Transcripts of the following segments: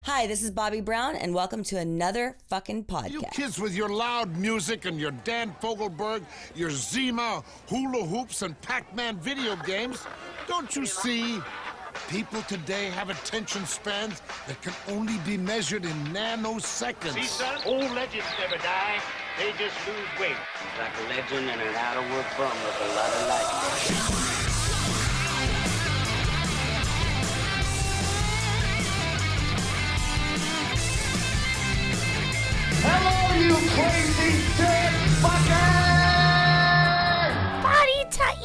Hi, this is Bobby Brown, and welcome to another fucking podcast. You kids with your loud music and your Dan Fogelberg, your Zima, hula hoops, and Pac-Man video games, don't you see? People today have attention spans that can only be measured in nanoseconds. See, son, old legends never die. They just lose weight. Like a legend and an out-of-work bum with a lot of life. Hello, you crazy dead fucker! Party time!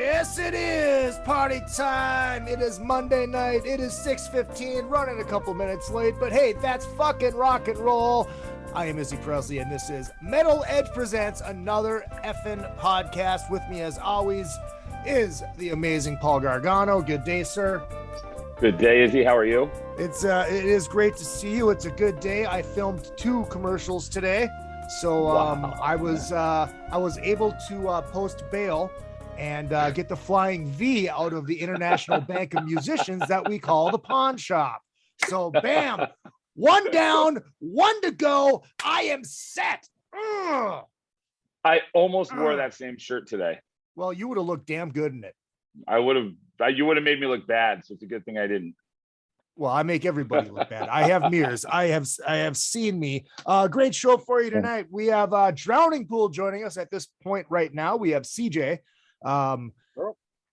Yes, it is party time. It is Monday night. It is 6:15, running a couple minutes late, but hey, that's fucking rock and roll. I am Izzy Presley, and this is Metal Edge Presents, another effing podcast. With me, as always, is the amazing Paul Gargano. Good day, sir. Good day, Izzy. How are you? It is great to see you. It's a good day. I filmed 2 commercials today, so Wow. I was able to post bail and get the flying V out of the International Bank of Musicians that we call the Pawn Shop. So bam, 1 down, 1 to go. I am set. Ugh. I almost wore that same shirt today. Well, you would have looked damn good in it. You would have made me look bad, so it's a good thing I didn't. Well, I make everybody look bad. I have mirrors. I have seen me. Great show for you tonight. We have Drowning Pool joining us at this point right now. We have CJ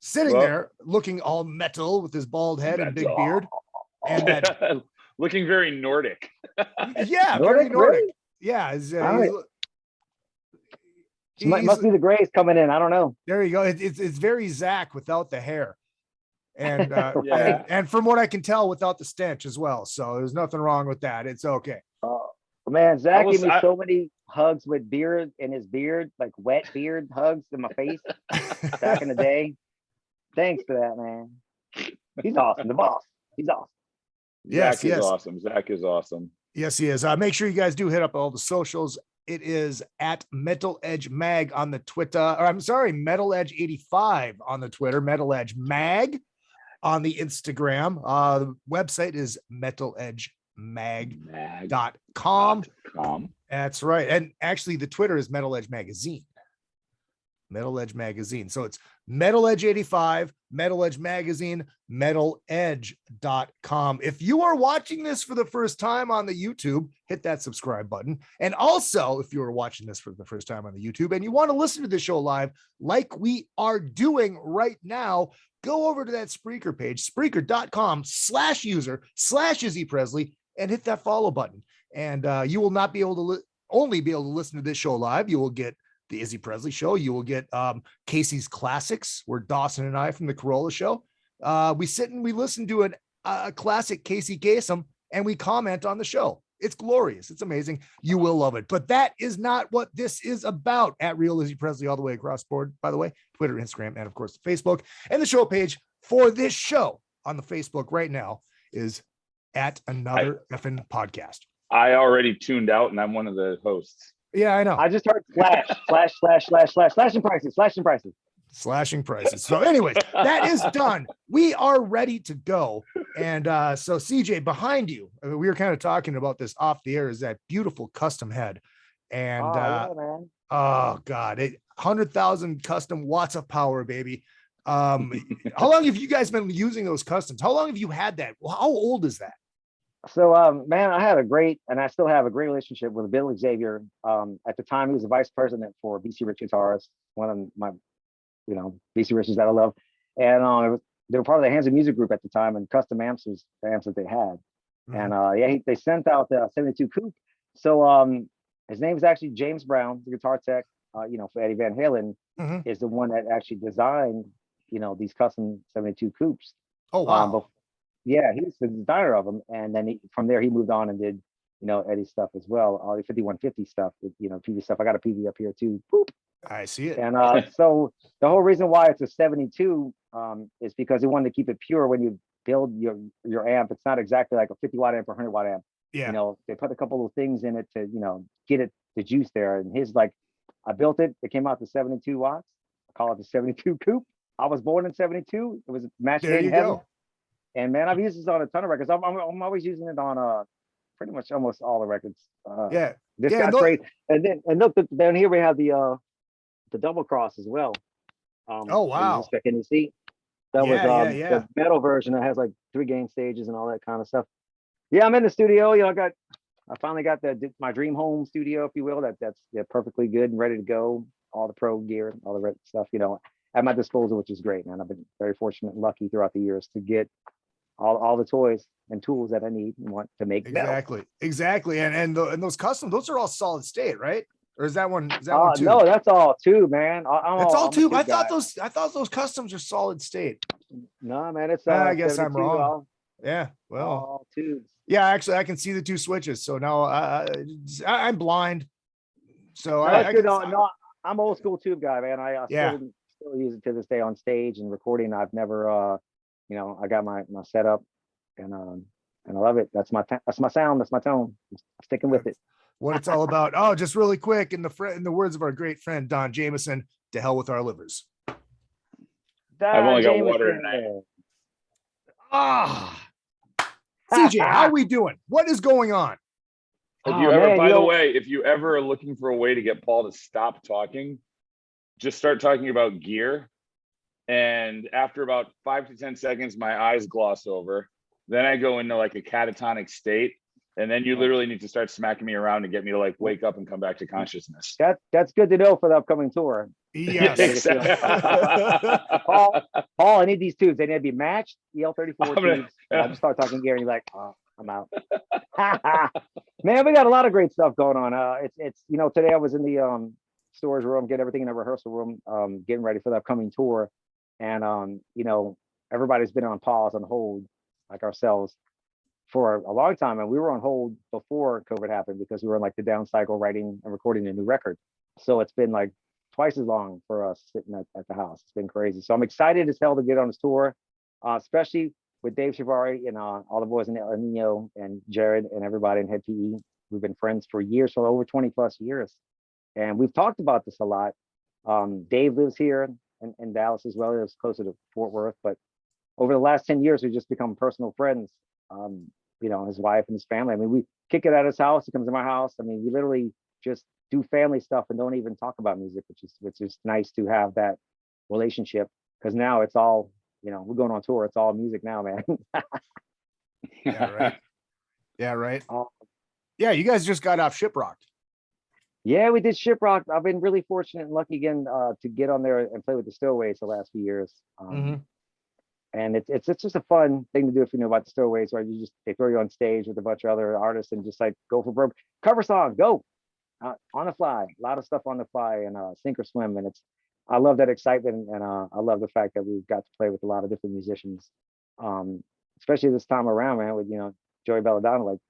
sitting there looking all metal with his bald head and big beard. And that, looking very Nordic. yeah, very Nordic, Nordic. really? Yeah. Must be the grays coming in. I don't know. There you go. It's very Zach without the hair. And Yeah. and from what I can tell, without the stench as well. So there's nothing wrong with that. It's okay. Man, Zach was- gave me so many hugs with beard in his beard, like wet beard hugs in my face back in the day. Thanks for that, man. He's awesome. The boss. He's awesome. Yes, Zach is yes. awesome. Zach is awesome. Yes, he is. Make sure you guys do hit up all the socials. It is at Metal Edge Mag on the Twitter, or I'm sorry, Metal Edge 85 on the Twitter, Metal Edge Mag on the Instagram. The website is metaledgemag.com. That's right. And actually, the Twitter is Metal Edge Magazine. Metal Edge Magazine. So it's Metal Edge 85, Metal Edge Magazine, metaledge.com. If you are watching this for the first time on the YouTube, hit that subscribe button. And also, if you are watching this for the first time on the YouTube and you want to listen to the show live, like we are doing right now, go over to that Spreaker page, Spreaker.com/user/Izzy Presley, and hit that follow button. And you will not be able to only be able to listen to this show live. You will get the Izzy Presley Show. You will get Casey's Classics, where Dawson and I from the Corolla Show, we sit and we listen to a classic Casey Kasem, and we comment on the show. It's glorious. It's amazing. You will love it. But that is not what this is about. At Real Izzy Presley all the way across the board, by the way, Twitter, Instagram, and of course, Facebook. And the show page for this show on the Facebook right now is at Another Effing Podcast. I already tuned out, and I'm one of the hosts. Yeah, I know. I just heard slashing prices. Slashing prices. So anyways, that is done. We are ready to go. And so CJ, behind you, we were kind of talking about this off the air, is that beautiful custom head. And Yeah, man. oh God, 100,000 custom watts of power, baby. How long have you guys been using those customs? How long have you had that? How old is that? So, man, I had I still have a great relationship with Bill Xavier. At the time, he was the vice president for BC Rich Guitars, one of my, BC Riches that I love. And they were part of the Hands of Music group at the time, and custom amps was the amps that they had. Mhm. And they sent out the 72 Coupe. So his name is actually James Brown, the guitar tech, for Eddie Van Halen, Mhm. is the one that actually designed, these custom 72 Coupes. Oh, wow. Yeah, he's the designer of them, and then from there he moved on and did, Eddie's stuff as well, all the 5150 stuff, with, PV stuff. I got a PV up here too. Boop. I see it. And so the whole reason why it's a 72 is because they wanted to keep it pure when you build your amp. It's not exactly like a 50 watt amp or 100 watt amp. Yeah. They put a couple of things in it to, get it the juice there. And his I built it. It came out to 72 watts. I call it the 72 Coupe. I was born in 72. It was matched There made you in heaven. go. And man, I've used this on a ton of records. I'm always using it on pretty much almost all the records. Yeah. This Yeah. got great. And look, down here we have the double cross as well. Oh, wow. Can you see? That was Yeah. the metal version that has like 3 game stages and all that kind of stuff. Yeah, I'm in the studio. You know, I finally got my dream home studio, if you will. That's perfectly good and ready to go. All the pro gear, all the red stuff, you know, at my disposal, which is great, man. I've been very fortunate and lucky throughout the years to get all the toys and tools that I need and want to make metal. Exactly. And those custom, those are all solid state, right? Or is that one too? No, that's all tube, man. That's all I'm a tube. I guy. thought those customs are solid state. No, man, it's I guess I'm 72, wrong. Yeah, well, all tubes. yeah, actually I can see the 2 switches. So now I'm blind. So No, that's good. No, I'm old school tube guy, man. I Yeah. still use it to this day on stage and recording. I've never you know, I got my setup and I love it. That's my sound, that's my tone. I'm sticking with it. what it's all about. Oh, just really quick, in the words of our great friend Don Jameson, to hell with our livers. I've only got water tonight. Ah, CJ, how are we doing? What is going on? If you ever, by the way, if you ever are looking for a way to get Paul to stop talking, just start talking about gear. And after about 5 to 10 seconds, my eyes gloss over. Then I go into like a catatonic state. And then you literally need to start smacking me around to get me to like wake up and come back to consciousness. That's good to know for the upcoming tour. Yes. Paul, I need these tubes. They need to be matched. EL34 tubes. I just start talking gear and you're like, oh, I'm out. Man, we got a lot of great stuff going on. It's you know, today I was in the storage room, getting everything in the rehearsal room, getting ready for the upcoming tour. And you know, everybody's been on pause, on hold, like ourselves, for a long time. And we were on hold before COVID happened because we were in like the down cycle, writing and recording a new record. So it's been like twice as long for us sitting at the house. It's been crazy. So I'm excited as hell to get on this tour, especially with Dave Shivari and all the boys in NINO and Jared and everybody in Head PE. We've been friends for years, for over 20 plus years. And we've talked about this a lot. Dave lives here in Dallas as well. He lives closer to Fort Worth. But over the last 10 years, we've just become personal friends. You know, his wife and his family. I mean, we kick it at his house. He comes to my house. I mean, we literally just do family stuff and don't even talk about music, which is nice to have that relationship, because now it's all, you know, we're going on tour. It's all music now, man. Yeah, right. Yeah, right. Yeah, you guys just got off Shiprocked. Yeah, we did Shiprock. I've been really fortunate and lucky again to get on there and play with the Stowaways the last few years. And it's just a fun thing to do if you know about the Stowaways, where they throw you on stage with a bunch of other artists and just like go for broke cover song, go on the fly, a lot of stuff on the fly, and sink or swim. And I love that excitement, and I love the fact that we've got to play with a lot of different musicians, especially this time around, man, with, you know, Joey Belladonna, like,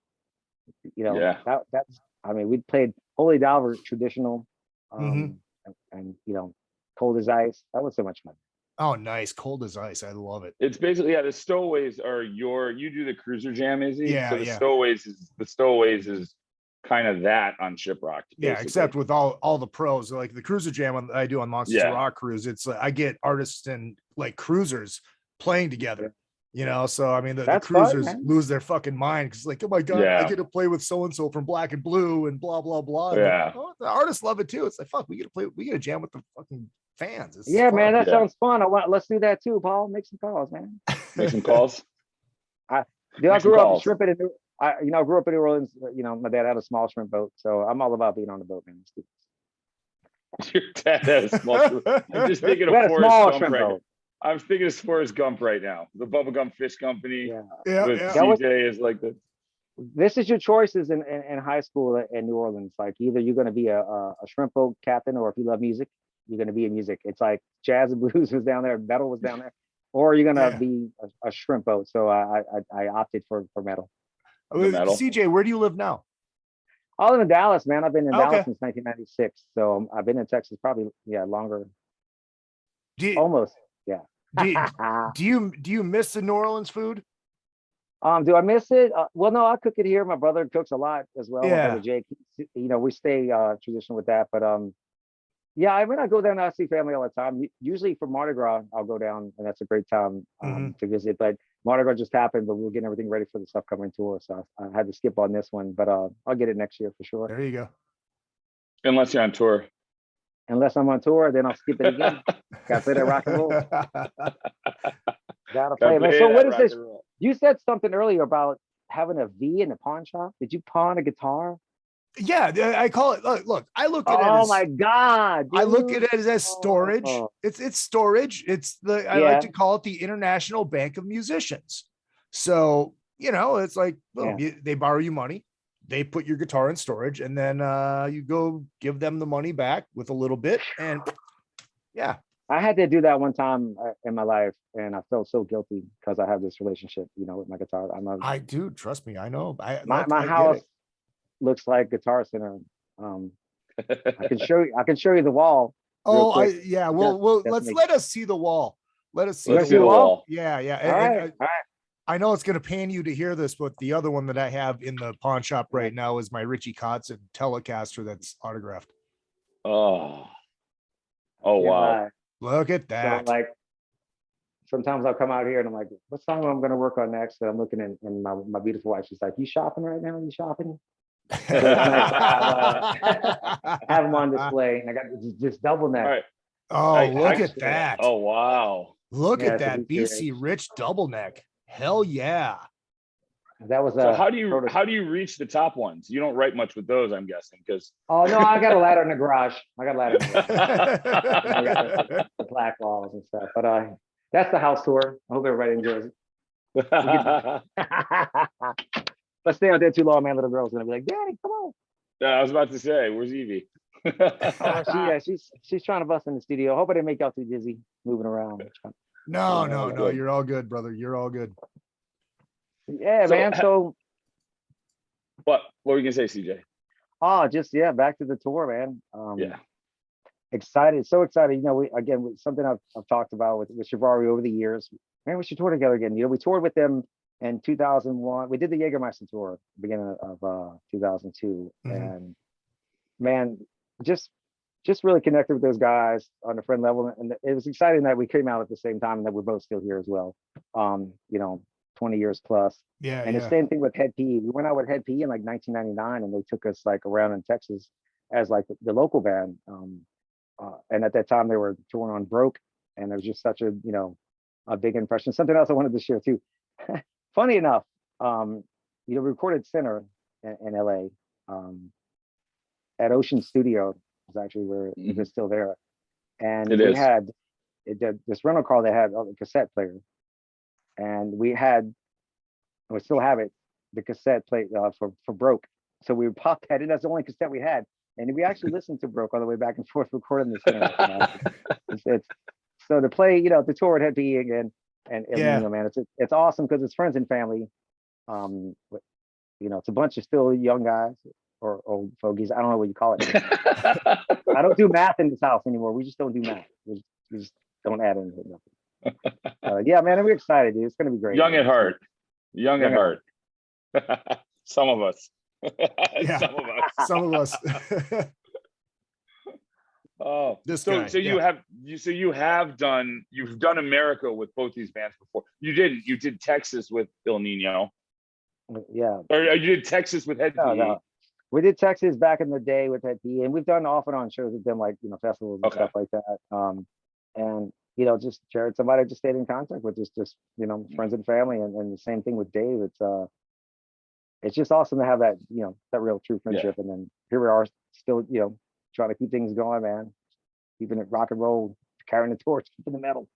you know, that's, I mean, we played Holy Diver traditional, and you know, Cold as Ice. That was so much fun. Oh, nice. Cold as Ice. I love it. It's basically, yeah, the Stowaways are you do the Cruiser Jam, Izzy? Yeah, so the Stowaways is kind of that on Shiprock. Yeah, except with all the pros, like the Cruiser Jam I do on Monsters of Rock Cruise. It's like I get artists and like cruisers playing together. You know, so I mean, the cruisers lose their fucking mind because, like, oh my god, I get to play with so and so from Black and Blue and blah blah blah. Yeah, like, oh, the artists love it too. It's like, fuck, we get to jam with the fucking fans. It's fun. Man, that sounds fun. Let's do that too, Paul. Make some calls, man. Make some calls. I grew up shrimping in grew up in New Orleans. You know, my dad had a small shrimp boat, so I'm all about being on the boat, man. Your dad had a small shrimp. I'm just thinking of Forrest Gump right now. I'm thinking of Forrest Gump right now. The Bubblegum Fish Company. With CJ is like this. This is your choices in high school in New Orleans. Like, either you're going to be a shrimp boat captain, or if you love music, you're going to be in music. It's like jazz and blues was down there, metal was down there, or you're going to be a shrimp boat. So I opted for metal. CJ, where do you live now? I live in Dallas, man. I've been in Dallas since 1996. So I've been in Texas probably longer. Almost. Yeah. Do you miss the New Orleans food? Do I miss it? Well, no, I cook it here. My brother cooks a lot as well. Yeah. My brother Jake, you know, we stay traditional with that. But yeah, I mean, I go down, I see family all the time. Usually for Mardi Gras, I'll go down, and that's a great time to visit. But Mardi Gras just happened, but we were getting everything ready for the stuff coming tour. So I had to skip on this one, but I'll get it next year for sure. There you go. Unless you're on tour. Unless I'm on tour, then I'll skip it again. Got to play that rock and roll. Gotta play, man. So what is this? You said something earlier about having a V in the pawn shop. Did you pawn a guitar? Yeah, I call it. Look, I look at it. Oh as, my god! Dude. I look at it as storage. Oh. It's storage. It's the I like to call it the International Bank of Musicians. So it's like, well, they borrow you money, they put your guitar in storage, and then you go give them the money back with a little bit, and yeah. I had to do that one time in my life, and I felt so guilty because I have this relationship, with my guitar. I do, trust me. I know. My house looks like Guitar Center. I can show you the wall. Oh, let us see the wall. Let us see the wall. Yeah. All right. I know it's going to pain you to hear this, but the other one that I have in the pawn shop right now is my Richie Kotzen Telecaster that's autographed. Oh wow. Look at that. So, sometimes I'll come out here and I'm like, what song am I going to work on next? And I'm looking and my beautiful wife, she's like, you shopping right now? You shopping? So I have them on display, and I got just double neck. Right. Oh, look at that. Oh, wow. Look at that BC Rich double neck. Hell yeah. That was so how do you reach the top ones? You don't write much with those, I'm guessing, because oh no, I got a ladder in the garage. I got the black walls and stuff. But that's the house tour. I hope everybody enjoys it. Let's stay out there too long, man. Little girl's gonna be like, Daddy, come on. I was about to say, where's Evie? She's trying to bust in the studio. Hope I didn't make y'all too dizzy moving around. No, you're all good, brother. You're all good. Yeah, man. So what were you gonna say, CJ? Oh, back to the tour, man. Yeah. Excited, so excited. Something I've talked about with Shivari over the years. Man, we should tour together again. We toured with them in 2001. We did the Jägermeister tour beginning of 2002, and man, just really connected with those guys on a friend level, and it was exciting that we came out at the same time and that we're both still here as well. 20 years plus. Yeah. And the same thing with Head PE. We went out with Head PE in 1999, and they took us around in Texas as the local band. And at that time they were touring on Broke, and it was just such a big impression. Something else I wanted to share too. Funny enough, we recorded Sinner in LA at Ocean Studio, is actually where it is still there. And we had this rental car that had a cassette player. And we still have it, the cassette plate for Broke. So we popped that in. That's the only cassette we had. And we actually listened to Broke all the way back and forth recording this thing. It's so to play, the tour at Head PE again, and man, it's awesome because it's friends and family. It's a bunch of still young guys or old fogies. I don't know what you call it. I don't do math in this house anymore. We just don't do math. We just don't add anything. Yeah, man, we're excited, dude. It's gonna be great. Young at heart. Some of us. Some of us. Oh, you've done America with both these bands before. You did Texas with Il Nino. Yeah. Or you did Texas with Head PE. No. We did Texas back in the day with Head PE, and we've done off and on shows with them, festivals and stuff like that. And just Jared, somebody I just stayed in contact with, just friends and family, and the same thing with Dave. It's just awesome to have that, that real true friendship. Yeah. And then here we are still, trying to keep things going, man, keeping it rock and roll, carrying the torch, keeping the metal.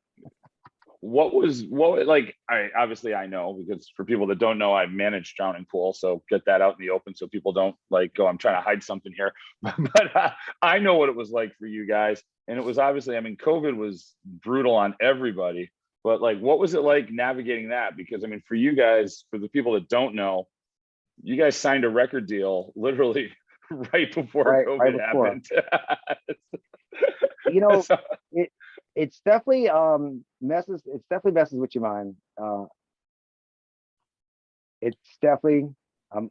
Obviously I know, because for people that don't know, I managed Drowning Pool, so get that out in the open so people don't go, I'm trying to hide something here. But I know what it was like for you guys, and it was obviously, COVID was brutal on everybody, but what was it like navigating that? Because for you guys, for the people that don't know, you guys signed a record deal literally right before COVID happened. It's definitely messes with your mind. It's definitely a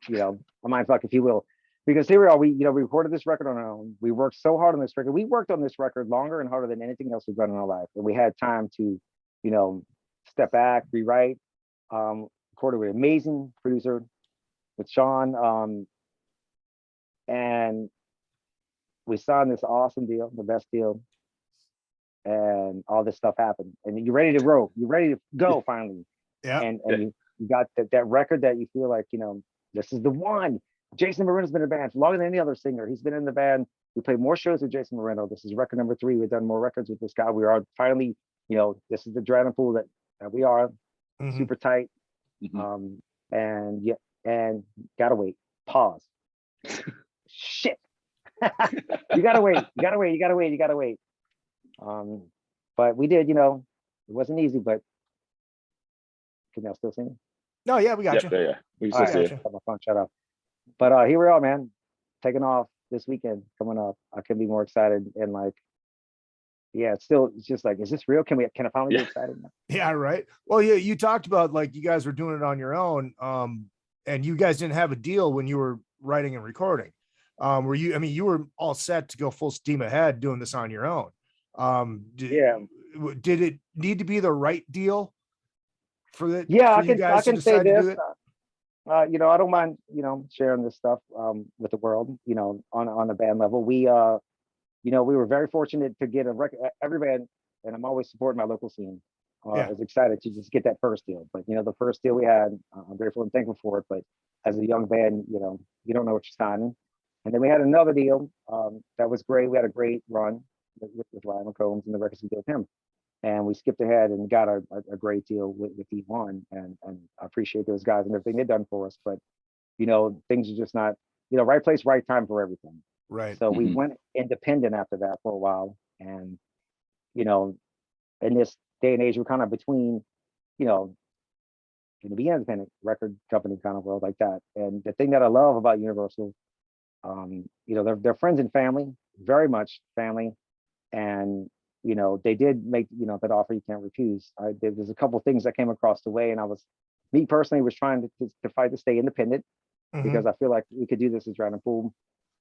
mind fuck, if you will, because here we are. We recorded this record on our own. We worked so hard on this record. We worked on this record longer and harder than anything else we've done in our life, and we had time to step back, rewrite, Recorded with an amazing producer, with Sean, and we signed this awesome deal, the best deal, and all this stuff happened. And you're ready to roll. You're ready to go finally. Yeah. And you got that record that you feel like, this is the one. Jason Moreno's been in the band for longer than any other singer. He's been in the band. We played more shows with Jason Moreno. This is record number 3. We've done more records with this guy. We are finally, this is the Dragon Pool that we are. Super tight. And gotta wait. Pause. Shit. You gotta wait. But we did, it wasn't easy, but can y'all still see me? No, yeah, we got you. Yeah. We still see you. My phone shut off. But here we are, man. Taking off this weekend coming up. I couldn't be more excited. And it's just like, is this real? Can I finally be excited now? Yeah, right. Well, yeah, you talked about like you guys were doing it on your own. And you guys didn't have a deal when you were writing and recording. You were all set to go full steam ahead doing this on your own. Did it need to be the right deal for the I can say this. I don't mind sharing this stuff with the world, on a band level. We were very fortunate to get a record. Every band, and I'm always supporting my local scene. I was excited to just get that first deal, but the first deal we had, I'm grateful and thankful for it. But as a young band, you don't know what you're signing. And then we had another deal that was great. We had a great run with Ryan McCombs and the records we did with him. And we skipped ahead and got a great deal with E1. And I appreciate those guys and everything they've done for us. But, things are just not, right place, right time for everything. Right. So we went independent after that for a while. And, in this day and age, we're kind of between, going to be an independent record company kind of world like that. And the thing that I love about Universal, they're friends and family, very much family. And, they did make, that offer you can't refuse. There's a couple of things that came across the way, and me personally was trying to fight to stay independent because I feel like we could do this as Dragon Pool.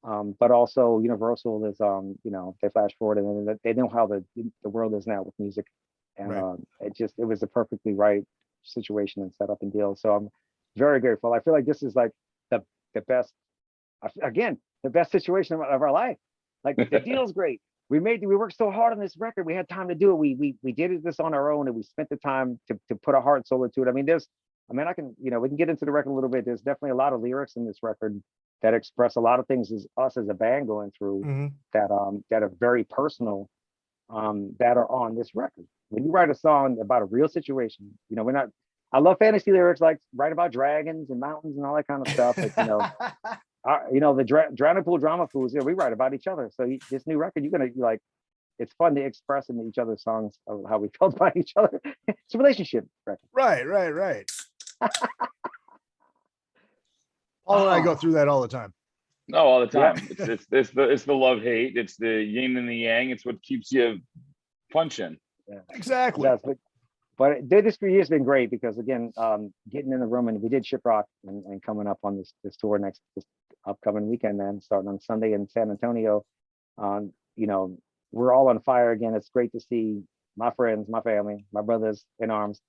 But also Universal is, they flash forward and then they know how the world is now with music. And it was a perfectly right situation and setup and deal. So I'm very grateful. I feel like this is like the best, again, the best situation of our life. Like the deal's great. We worked so hard on this record. We had time to do it. We did this on our own, and we spent the time to put our heart and soul into it. I mean, we can get into the record a little bit. There's definitely a lot of lyrics in this record that express a lot of things as us as a band going through that are very personal, that are on this record. When you write a song about a real situation, I love fantasy lyrics, like write about dragons and mountains and all that kind of stuff. But, the Dragon Pool Drama Fools, we write about each other. So this new record, you're going to it's fun to express in each other's songs of how we felt about each other. It's a relationship record. Right. Paul and I go through that all the time. No, all the time. Yeah. It's the love hate. It's the yin and the yang. It's what keeps you punching. Yeah. Exactly. Yes, but this year has been great because again, getting in the room, and we did Shiprock and coming up on this tour this upcoming weekend, man, starting on Sunday in San Antonio. We're all on fire again. It's great to see my friends, my family, my brothers in arms,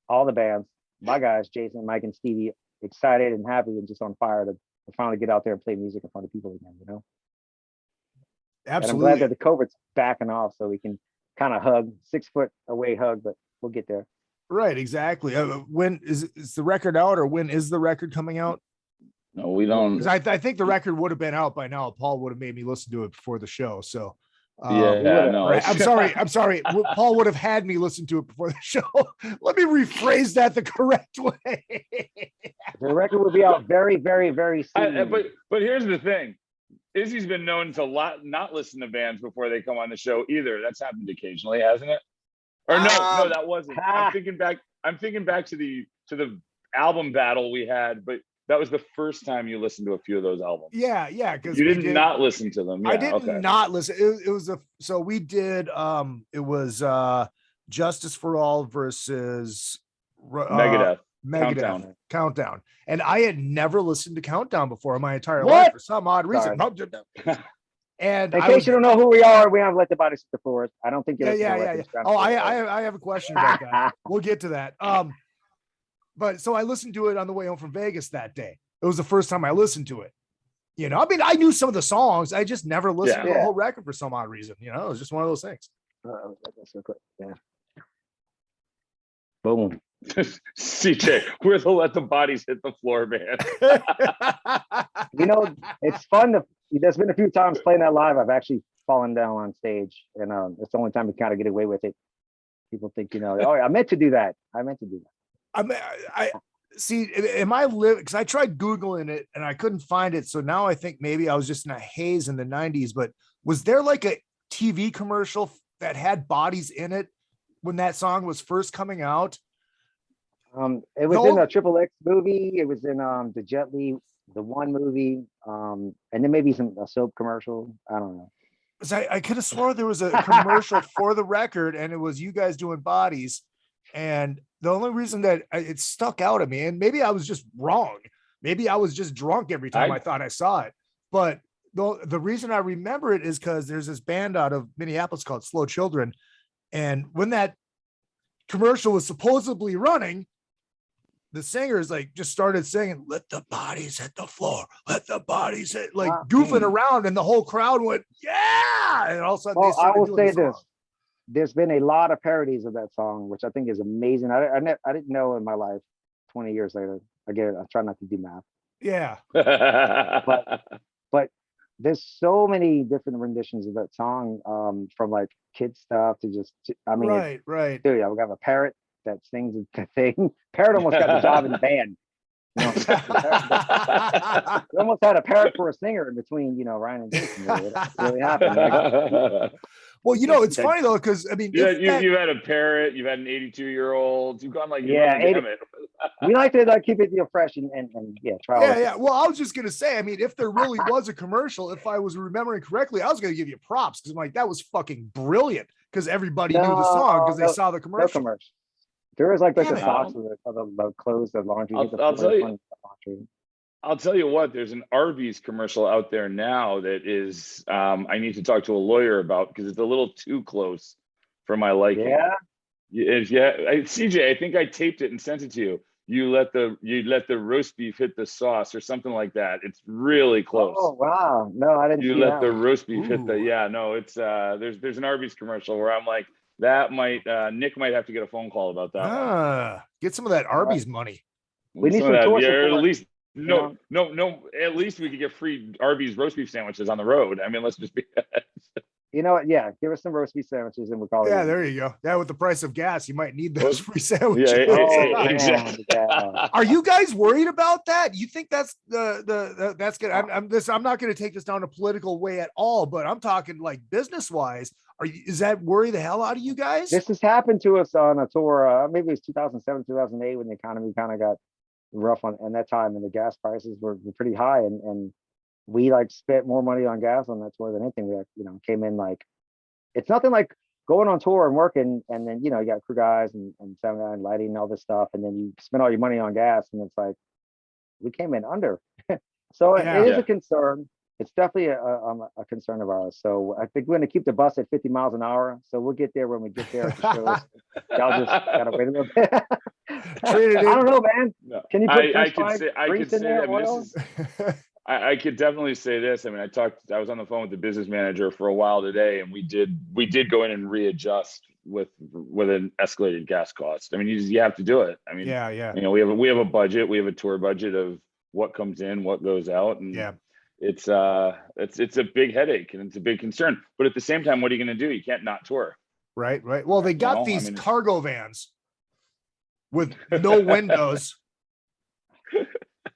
all the bands, my guys, Jason, Mike, and Stevie, excited and happy and just on fire to finally get out there and play music in front of people again, Absolutely. And I'm glad that the COVID's backing off so we can kind of hug, 6 foot away hug, but we'll get there. Right, exactly. When is the record out, or when is the record coming out? No, we don't. Because I think the record would have been out by now. Paul would have made me listen to it before the show. So no. I'm sorry. Paul would have had me listen to it before the show. Let me rephrase that the correct way. The record will be out very, very, very soon. But here's the thing. Izzy's been known to not listen to bands before they come on the show either. That's happened occasionally, hasn't it? Or no, that wasn't. I'm thinking back to the album battle we had, but that was the first time you listened to a few of those albums. Yeah, because you did not listen to them. Yeah, I did not listen. It was so we did. It was Justice for All versus Megadeth. Countdown. And I had never listened to Countdown before in my entire life for some odd reason. And in case you don't know who we are, we have Let the Body Hit the Floor. I don't think yeah. Oh, I have a question about that. We'll get to that. But so I listened to it on the way home from Vegas that day. It was the first time I listened to it. You know, I mean, I knew some of the songs. I just never listened to the whole record for some odd reason. You know, it was just one of those things. That's so quick. Yeah. Boom. CJ, we're the let the bodies hit the floor, man. You know, it's fun to. There's been a few times playing that live. I've actually fallen down on stage, and it's the only time you kind of get away with it. People think, you know, oh, I meant to do that. I meant to do that. I see. Am I live? Because I tried Googling it and I couldn't find it. So now I think maybe I was just in a haze in the 90s. But was there like a TV commercial that had bodies in it when that song was first coming out? It was in a Triple X movie. It was in the Jet Li, the One movie, and then maybe a soap commercial. I don't know. I could have swore there was a commercial for the record, and it was you guys doing bodies. And the only reason that it stuck out at me, and maybe I was just wrong, maybe I was just drunk every time I thought I saw it. But the reason I remember it is because there's this band out of Minneapolis called Slow Children, and when that commercial was supposedly running, the singers like just started singing, "Let the bodies hit the floor, let the bodies hit," like goofing around, and the whole crowd went, "Yeah!" And all of a sudden, I will say this: there's been a lot of parodies of that song, which I think is amazing. I didn't know in my life. 20 years later, again, I try not to do math. Yeah, but there's so many different renditions of that song, from like kid stuff to just. I mean, right. Dude, I have a parrot that sings the thing. Parrot almost got the job in the band. You know, we almost had a parrot for a singer in between, you know, Ryan and Jason. It really happened. Like, well, you know, it's funny though, because I mean, you've had a parrot, you've had an 82-year-old, you've gone like, damn it. We like to like keep it, you know, fresh and try. Yeah. Well, I was just gonna say, I mean, if there really was a commercial, if I was remembering correctly, I was gonna give you props because I'm like, that was fucking brilliant because everybody knew the song because they saw the commercial. No commercial. There was like the socks of the clothes, the laundry. I'll tell you what, there's an Arby's commercial out there now that is I need to talk to a lawyer about because it's a little too close for my liking. CJ, I think I taped it and sent it to you. You let the roast beef hit the sauce or something like that. It's really close. Oh wow. No, I didn't. You let the roast beef hit the it's there's an Arby's commercial where I'm like, that might Nick might have to get a phone call about that. Get some of that Arby's money. We need some tour support. At least no. At least we could get free Arby's roast beef sandwiches on the road. I mean, let's just be. You know what? Yeah, give us some roast beef sandwiches and we'll call it. Yeah, there you go. Yeah, with the price of gas, you might need those free sandwiches. Exactly. Are you guys worried about that? You think that's that's good? I'm not going to take this down a political way at all, but I'm talking like business wise. Is that worry the hell out of you guys? This has happened to us on a tour. Maybe it was 2007, 2008 when the economy kind of got rough on that time, and the gas prices were pretty high, and we like spent more money on gas on that tour than anything. We came in like, it's nothing like going on tour and working, and then you got crew guys and sound guy and lighting and all this stuff, and then you spend all your money on gas, and it's like we came in under. So it is a concern. It's definitely a concern of ours. So I think we're going to keep the bus at 50 miles an hour. So we'll get there when we get there. Y'all just gotta wait a little bit. I don't know, man. No. Can you put I could definitely say this. I mean, I was on the phone with the business manager for a while today, and we did go in and readjust with an escalated gas cost. I mean, you have to do it. I mean, yeah. We have a budget. We have a tour budget of what comes in, what goes out, and it's a big headache and it's a big concern. But at the same time, what are you going to do? You can't not tour. Right. Well, they got these cargo vans with no windows.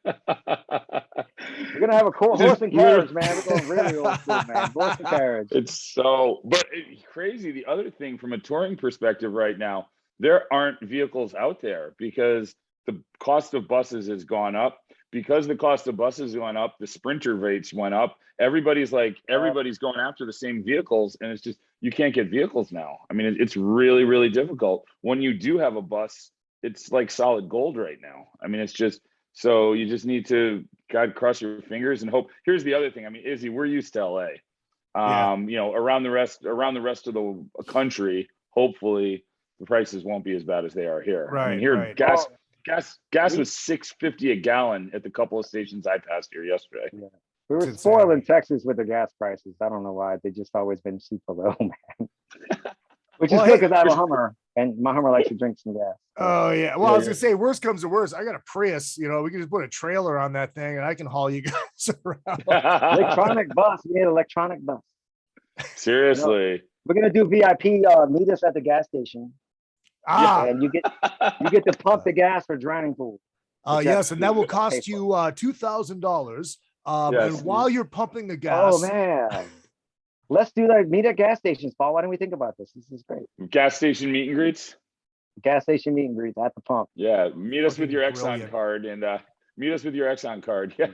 We're gonna have a horse and carriage, man. We're going really old school, man. Horse and carriage. It's crazy. The other thing from a touring perspective right now, there aren't vehicles out there because the cost of buses has gone up. Because the cost of buses went up, the Sprinter rates went up. Everybody's going after the same vehicles, and it's just you can't get vehicles now. I mean, it's really, really difficult. When you do have a bus, it's like solid gold right now. I mean, it's just so you just need to cross your fingers and hope. Here's the other thing. I mean, Izzy, we're used to LA. Around the rest of the country, hopefully the prices won't be as bad as they are here. Right. I mean, here gas was $6.50 a gallon at the couple of stations I passed here yesterday. Yeah. We were It's spoiled in insanity. Texas with the gas prices. I don't know why. They just always been super low, man. Which Well, is good hey, because I have a Hummer, and my Hummer likes to drink some gas. So. Oh yeah. Well, Yeah, I was yeah. gonna say, worst comes to worst, I got a Prius. You know, we can just put a trailer on that thing, and I can haul you guys around. Electronic bus. We need an electronic bus. Seriously. We're gonna do VIP. Meet us at the gas station, Ah, and you get to pump the gas for drowning pool. yes, and that will Pay cost for you $2,000. Yes. And while you're pumping the Oh gas, man, let's do that. Meet at gas stations, Paul. Why don't we think about this? This is great. Gas station meet and greets. Gas station meet and greets at the pump. Yeah. Meet us with Fucking your Exxon brilliant. card and meet us with your Exxon card. Yeah.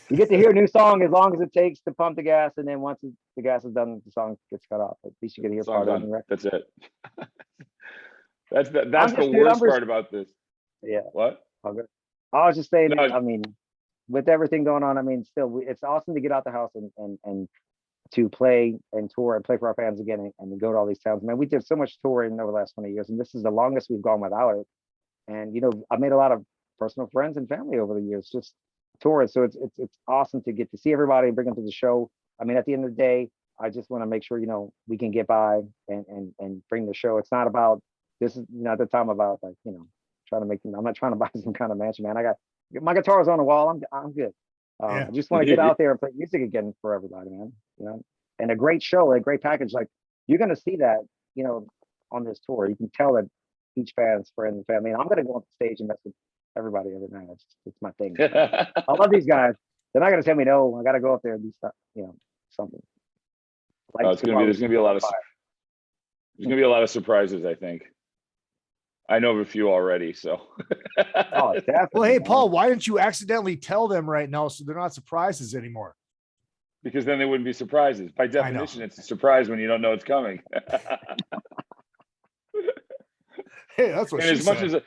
You get to hear a new song as long as it takes to pump the gas, and then once the gas is done, the song gets cut off. At least you get to hear Song's part of done. the record. That's it. That's the just- dude, worst part about this. Yeah. What? All good. I was just saying, No. I mean, with everything going on, I mean, still, it's awesome to get out the house and to play and tour and play for our fans again and go to all these towns. Man, we did so much touring over the last 20 years, and this is the longest we've gone without it. And you know, I've made a lot of personal friends and family over the years just touring. So it's awesome to get to see everybody and bring them to the show. I mean, at the end of the day, I just want to make sure, you know, we can get by and bring the show. It's not about this is not the time about like, you know, trying to make them. I'm not trying to buy some kind of mansion, man. I got my guitar's on the wall. I'm good. Yeah. I just want to get out there and play music again for everybody, man. You know, and a great show, a great package. Like you're gonna see that, you know, on this tour. You can tell that each fan's friend and family. And I'm gonna go on the stage and mess with everybody every night. It's my thing. I love these guys. They're not gonna tell me no. I gotta go up there and do stuff, you know, something. Like There's gonna be a lot of surprises, I think. I know of a few already, so. Oh, definitely. well, hey, man. Paul, why didn't you accidentally tell them right now so they're not surprises anymore? Because then they wouldn't be surprises. By definition, it's a surprise when you don't know it's coming. Hey, that's what And she said.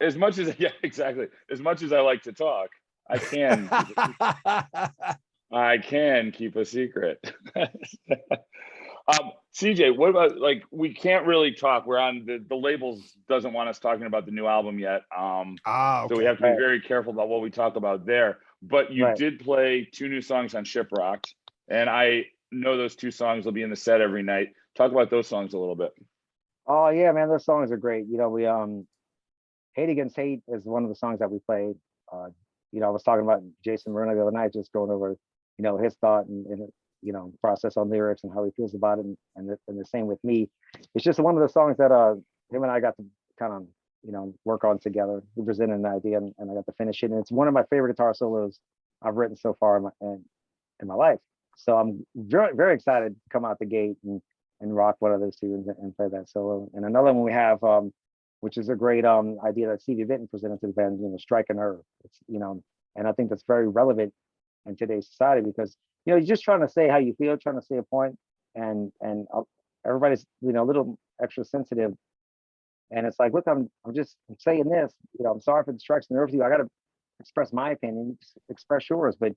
as much as yeah, exactly. As much as I like to talk, I can keep a secret. CJ, what about like we can't really talk. We're on the labels doesn't want us talking about the new album yet. okay. So we have to be very careful about what we talk about there. But you did play 2 new songs on Shiprocked, and I know those 2 songs will be in the set every night. Talk about those songs a little bit. Oh yeah, man, those songs are great. You know, we Hate Against Hate is one of the songs that we played. You know, I was talking about Jason Marino the other night, just going over, you know, his thought and you know, process on lyrics and how he feels about it, and the same with me. It's just one of the songs that him and I got to kind of, you know, work on together. We presented an idea and I got to finish it. And it's one of my favorite guitar solos I've written so far in my life. So I'm very, very excited to come out the gate and rock one of those 2 and play that solo. And another one we have, which is a great idea that Stevie Vinton presented to the band, you know, Strike a Nerve. It's, you know, and I think that's very relevant in today's society because, you know, you're just trying to say how you feel, trying to say a point, and everybody's, you know, a little extra sensitive. And it's like, look, I'm saying this, you know, I'm sorry for the strikes and nerves you. I got to express my opinion, express yours, but,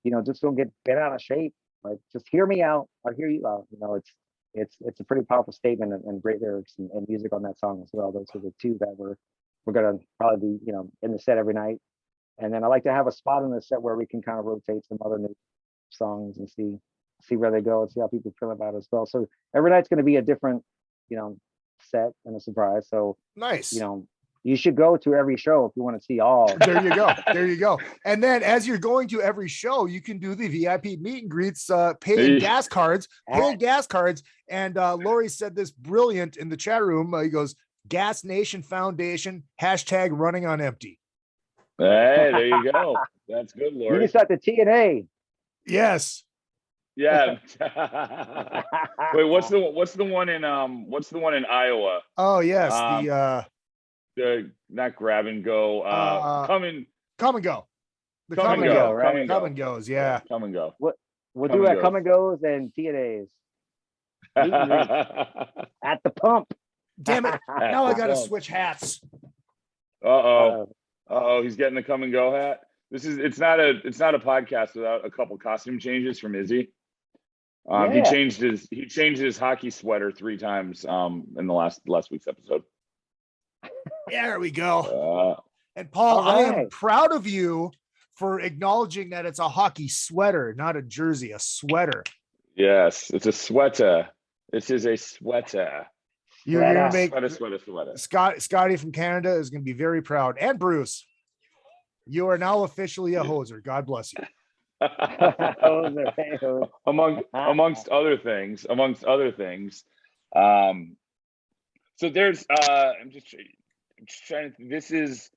you know, just don't get bent out of shape. Like, just hear me out. I'll hear you out. You know, it's a pretty powerful statement and great lyrics and music on that song as well. Those are the 2 that we're going to probably be, you know, in the set every night. And then I like to have a spot in the set where we can kind of rotate some other new songs and see where they go and see how people feel about it as well. So every night's going to be a different, you know, set and a surprise. So Nice. You know, you should go to every show if you want to see all. There you go. There you go. And then as you're going to every show, you can do the VIP meet and greets, pay gas cards. And Lori said this brilliant in the chat room. He goes, Gas Nation Foundation, hashtag running on empty. Hey, there you go. That's good, You Lori. can start the TNA. Yes. Yeah. Wait, what's the one in Iowa? Oh yes. The not grab and go. Come and go. The come and go, right? come and go. Come and goes. Yeah. Come and go. We'll Come do and that. Come and goes and TNAs. Meet and greet at the pump. Damn it. Now I got to switch hats. Uh-oh, he's getting the come and go hat. It's not a podcast without a couple costume changes from Izzy. He changed his hockey sweater 3 times in the last week's episode. There we go. And Paul, All I am right. proud of you for acknowledging that it's a hockey sweater, not a jersey, a sweater. Yes, it's a sweater. This is a sweater. You're gonna make Sweater. Scotty from Canada is gonna be very proud. And Bruce, you are now officially a hoser. God bless you. amongst other things. So there's I'm just trying to. This is.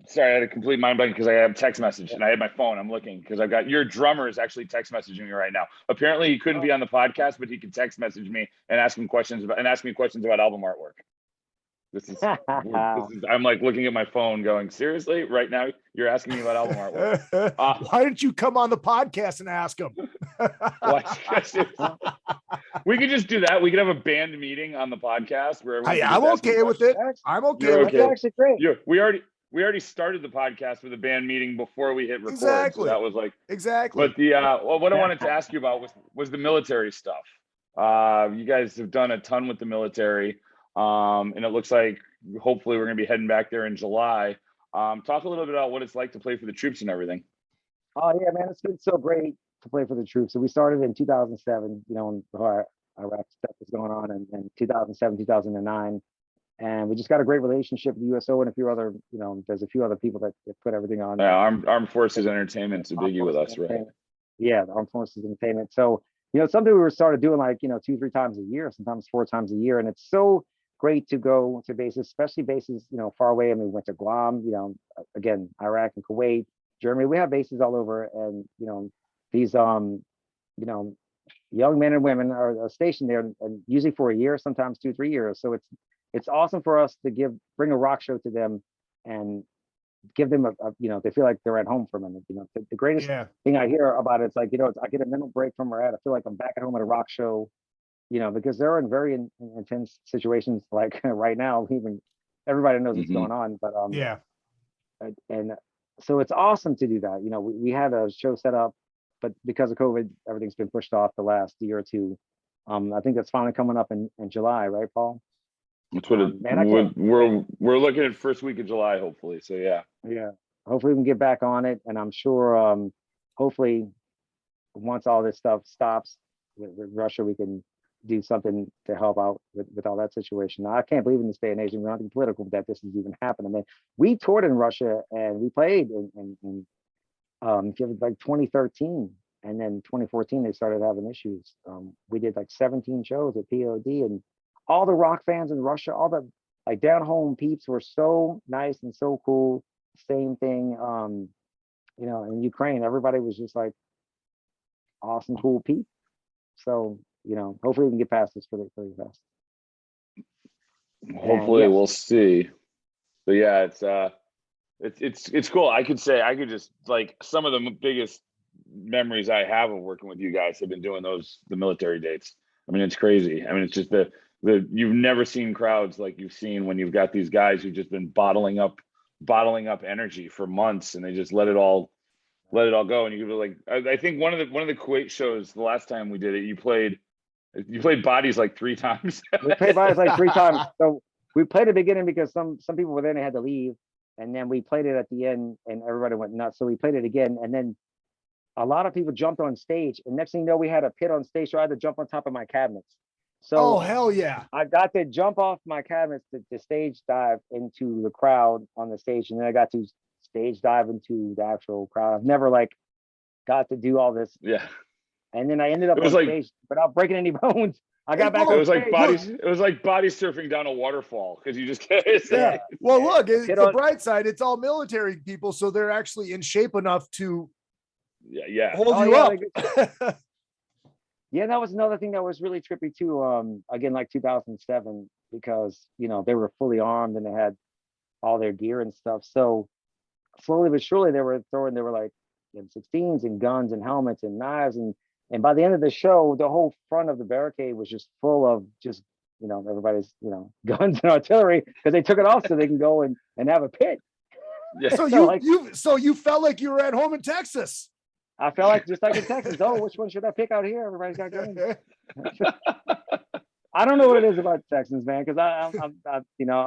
Sorry, I had a complete mind blank because I have text message and I had my phone. I'm looking because I've got your drummer is actually text messaging me right now. Apparently, he couldn't be on the podcast, but he could text message me and ask me questions about album artwork. This is I'm like looking at my phone, going, seriously, right now you're asking me about album artwork. Why didn't you come on the podcast and ask him? We could just do that. We could have a band meeting on the podcast where I'm okay with it. I'm okay with it. That's actually great. We already started the podcast with a band meeting before we hit record. Exactly. So that was like exactly. But the what I wanted to ask you about was the military stuff. You guys have done a ton with the military, and it looks like hopefully we're going to be heading back there in July. Talk a little bit about what it's like to play for the troops and everything. Oh yeah, man, it's been so great to play for the troops. So we started in 2007, you know, when Iraq stuff was going on, and 2007, 2009. And we just got a great relationship with the USO and a few other, you know, there's a few other people that put everything on. Yeah, Armed Forces Entertainment's a biggie with us, right? Yeah, the Armed Forces Entertainment. So, you know, it's something we started doing like, you know, 2-3 times a year, sometimes 4 times a year. And it's so great to go to bases, especially bases, you know, far away. I mean, we went to Guam, you know, again, Iraq and Kuwait, Germany. We have bases all over. And, you know, these, you know, young men and women are stationed there, and usually for a year, sometimes 2-3 years. So it's awesome for us to bring a rock show to them and give them a you know, they feel like they're at home for a minute. You know, the greatest thing I hear about it's like, you know, I get a mental break from where I feel like I'm back at home at a rock show, you know, because they're in very intense situations like right now. Even everybody knows what's going on, but and so it's awesome to do that. You know, we had a show set up, but because of COVID, everything's been pushed off the last year or two. I think that's finally coming up in July, right, Paul? That's what we're looking at first week of July, hopefully. So yeah. Hopefully we can get back on it, and I'm sure hopefully once all this stuff stops with Russia, we can do something to help out with all that situation. Now, I can't believe in this day and age, and we're not being political, that this is even happening. I mean, we toured in Russia and we played in like 2013, and then 2014 they started having issues. We did like 17 shows at POD, and all the rock fans in Russia, all the like down home peeps were so nice and so cool. Same thing, you know, in Ukraine, everybody was just like awesome, cool people. So, you know, hopefully we can get past this for the best. Hopefully we'll see. But yeah, it's cool. I could just like some of the biggest memories I have of working with you guys have been doing the military dates. I mean, it's crazy. I mean, it's just you've never seen crowds like you've seen when you've got these guys who've just been bottling up energy for months, and they just let it all go. And you like, I think one of the Kuwait shows, the last time we did it, you played Bodies like 3 times. We played Bodies like 3 times. So we played at the beginning because some people were there and they had to leave, and then we played it at the end and everybody went nuts. So we played it again, and then a lot of people jumped on stage, and next thing you know, we had a pit on stage, so I had to jump on top of my cabinets. So hell yeah. I got to jump off my cabinets to stage dive into the crowd on the stage, and then I got to stage dive into the actual crowd. I've never like got to do all this. Yeah. And then I ended up on stage without breaking any bones. I got back. It was like body surfing down a waterfall because you just can't. Yeah. Well, look, it's the bright side. It's all military people, so they're actually in shape enough to hold you up. Yeah, that was another thing that was really trippy too. Again, like 2007, because you know they were fully armed and they had all their gear and stuff. So slowly but surely they were like M16s and guns and helmets and knives, and by the end of the show, the whole front of the barricade was just full of just, you know, everybody's, you know, guns and artillery, because they took it off so they can go and have a pit. Yeah. So you felt like you were at home in Texas. I felt like just like in Texas. Oh, which one should I pick out here? Everybody's got guns. I don't know what it is about Texans, man, because I'm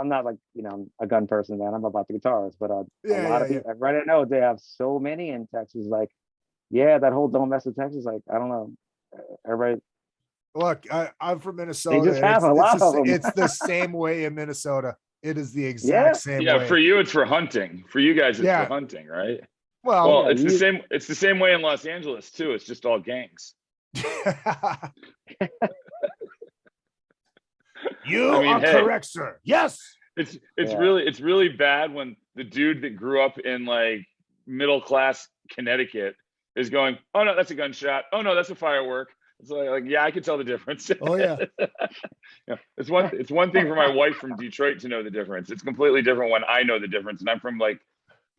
not like, a gun person, man. I'm about the guitars, but a lot of people, right, I know they have so many in Texas. Like, yeah, that whole "don't mess with Texas." Like, I don't know, everybody. Look, I'm from They Minnesota. just have a lot of them. It's the same way in Minnesota. It is the Yeah. exact same Yeah, way. for you it's for hunting. For you guys it's Yeah. for hunting, right? Well, Well, yeah, it's the same. It's the same way in Los Angeles too. It's just all gangs. You I mean, are hey. correct, sir. Yes. It's Yeah. really bad when the dude that grew up in like middle class Connecticut is going, oh no, that's a gunshot. Oh no, that's a firework. It's like yeah, I can tell the difference. Oh yeah. Yeah, it's one thing for my wife from Detroit to know the difference. It's completely different when I know the difference, and I'm from like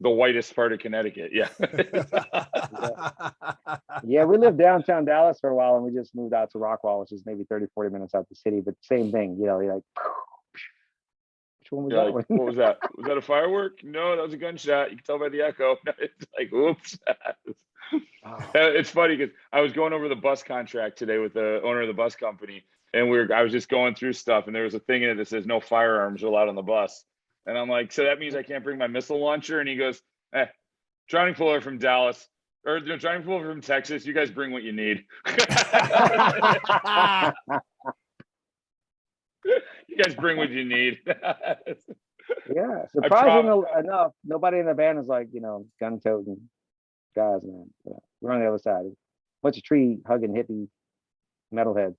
the whitest part of Connecticut. Yeah. Yeah, we lived downtown Dallas for a while, and we just moved out to Rockwall, which is maybe 30, 40 minutes out the city, but same thing, you're like, which one was Yeah, that like, one? what was that? Was that a firework? No, that was a gunshot. You can tell by the echo. It's like, oops. Oh, It's funny because I was going over the bus contract today with the owner of the bus company, and I was just going through stuff, and there was a thing in it that says no firearms are allowed on the bus. And I'm like, so that means I can't bring my missile launcher? And he goes, drowning pool are from Dallas, or no, drowning pool are from Texas. You guys bring what you need. You guys bring what you need. yeah, surprisingly enough, nobody in the band is like, gun toting guys, man. Yeah, we're on the other side. Bunch of tree hugging hippie metalheads.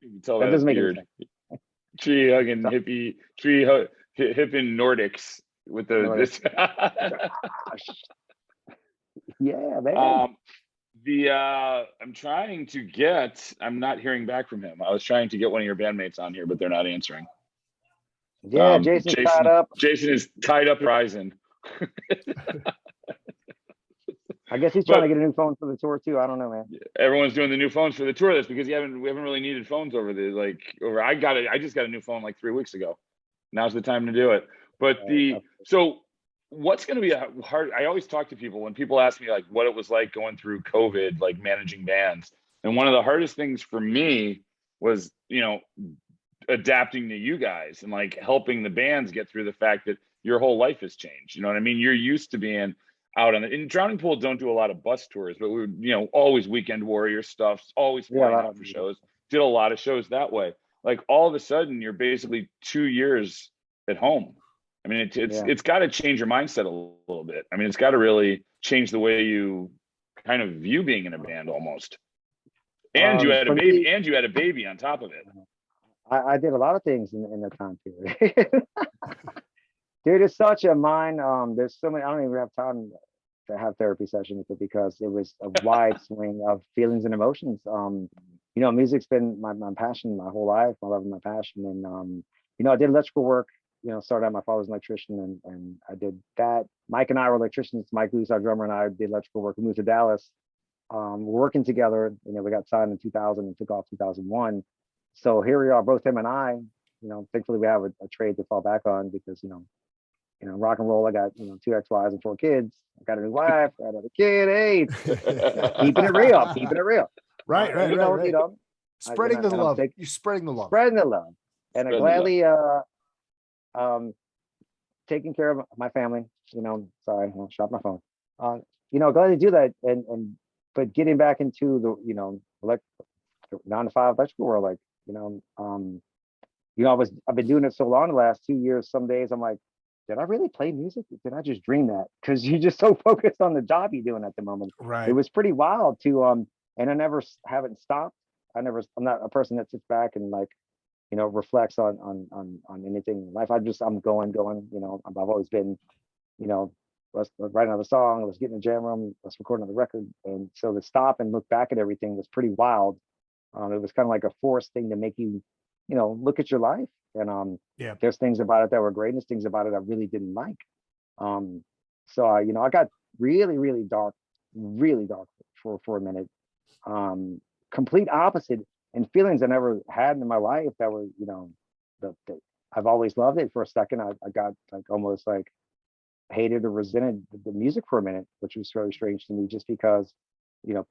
You can tell That that doesn't make any beard. sense. Tree hugging hippie, hipping Nordics with the this. Yeah, man. I'm trying to get. I'm not hearing back from him. I was trying to get one of your bandmates on here, but they're not answering. Yeah, Jason's tied up. Jason is tied up, rising. I guess he's trying to get a new phone for the tour too. I don't know, man. Everyone's doing the new phones for the tour. That's because we haven't really needed phones over the I just got a new phone like 3 weeks ago. Now's the time to do it. But so what's going to be hard? I always talk to people when people ask me like what it was like going through COVID, like managing bands. And one of the hardest things for me was, adapting to you guys and like helping the bands get through the fact that your whole life has changed. You know what I mean? You're used to being out in Drowning Pool don't do a lot of bus tours, but we were, always Weekend Warrior stuff, always flying out for shows, did a lot of shows that way. Like all of a sudden you're basically 2 years at home. I mean, it's got to change your mindset a little bit. I mean, it's got to really change the way you kind of view being in a band almost. And you had a baby, and you had a baby on top of it. I did a lot of things in that time period. Dude, it's such a mind. There's so many. I don't even have time to have therapy session with it because it was a wide swing of feelings and emotions. Music's been my passion my whole life. My love and my passion. And I did electrical work. Started out, my father's an electrician, and I did that. Mike and I were electricians. Mike Luce, our drummer, and I did electrical work. We moved to Dallas. We're working together. We got signed in 2000 and took off 2001. So here we are, both him and I. Thankfully we have a trade to fall back on because rock and roll. I got 2 ex-wives and 4 kids. I got a new wife. I got another kid. Hey, keeping it real. Right. Spreading the love. You're spreading the love. Spreading the love, and I gladly taking care of my family. Sorry, I'll shut my phone. Gladly do that, but getting back into the 9 to 5 electrical world, I've been doing it so long the last 2 years. Some days I'm like, did I really play music? Did I just dream that? Because you're just so focused on the job you're doing at the moment. Right. It was pretty wild to and I haven't stopped. I'm not a person that sits back and reflects on anything in life. I'm going. I've always been, let's write another song, let's get in the jam room, let's record another record. And so to stop and look back at everything was pretty wild. It was kind of like a forced thing to make you, look at your life. And there's things about it that were great, and there's things about it I really didn't like. So I got really, really dark for a minute. Complete opposite, and feelings I never had in my life that were, I've always loved it. For a second, I got almost hated or resented the music for a minute, which was very strange to me, just because,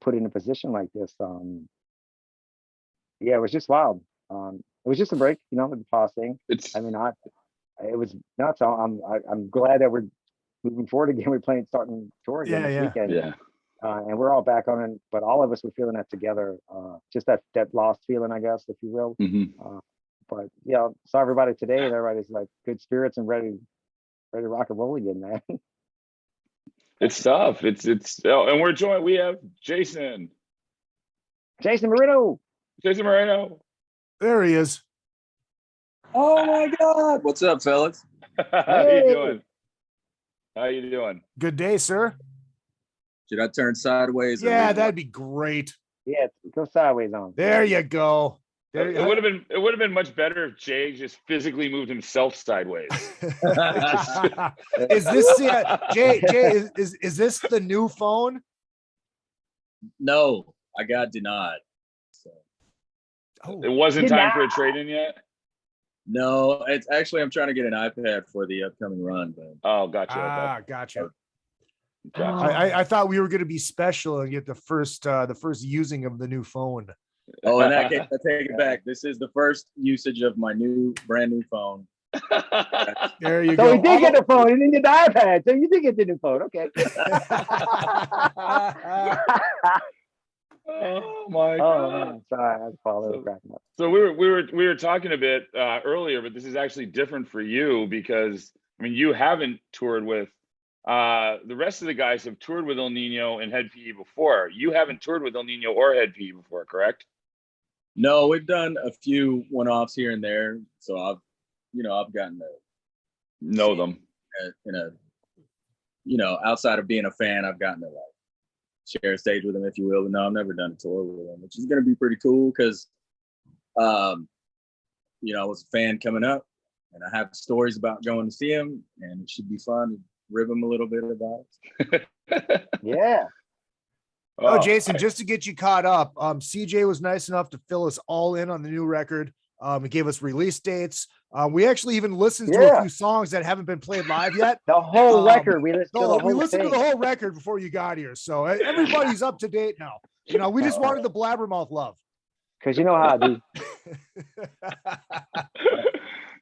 put in a position like this. It was just wild. It was just a break, you know, the pause thing. It's I mean, it was nuts. I'm glad that we're moving forward again. We're starting tour again this weekend. yeah. And we're all back on it, but all of us were feeling that together. Just that lost feeling, I guess, if you will. But yeah, saw everybody today, and everybody's like good spirits and ready to rock and roll again, man. It's tough. And we're joined. We have Jason Moreno. There he is. Oh my God! What's up, fellas? How you doing? Good day, sir. Should I turn sideways? Yeah, that'd be great. Yeah, go sideways on. There you go. It would have been much better if Jay just physically moved himself sideways. Is this Jay? Is this the new phone? No, I got denied. So. Oh. It wasn't time for a trade-in yet. No, it's actually I'm trying to get an iPad for the upcoming run. But Gotcha. Gotcha. I thought we were going to be special and get the first using of the new phone. Oh, in that case, I take it back. This is the first usage of my brand new phone. There you so go. So he did get the phone. He didn't get the iPad. So you did get the new phone. Okay. Oh my God! Man, sorry, I was cracking up. So we were talking a bit earlier, but this is actually different for you because I mean you haven't toured with the rest of the guys have toured with El Nino and Head PE before. You haven't toured with El Nino or Head PE before, correct? No, we've done a few one-offs here and there, so I've gotten to know them outside of being a fan, I've gotten to share a stage with them, if you will. But no, I've never done a tour with them, which is going to be pretty cool because, I was a fan coming up, and I have stories about going to see him, and it should be fun to rib him a little bit about it. Yeah. Oh, Jason, just to get you caught up, CJ was nice enough to fill us all in on the new record. He gave us release dates. We actually even listened to a few songs that haven't been played live yet. The whole record. We listened to the whole record before you got here. So everybody's up to date now. We just wanted the blabbermouth love. Because you know how I do.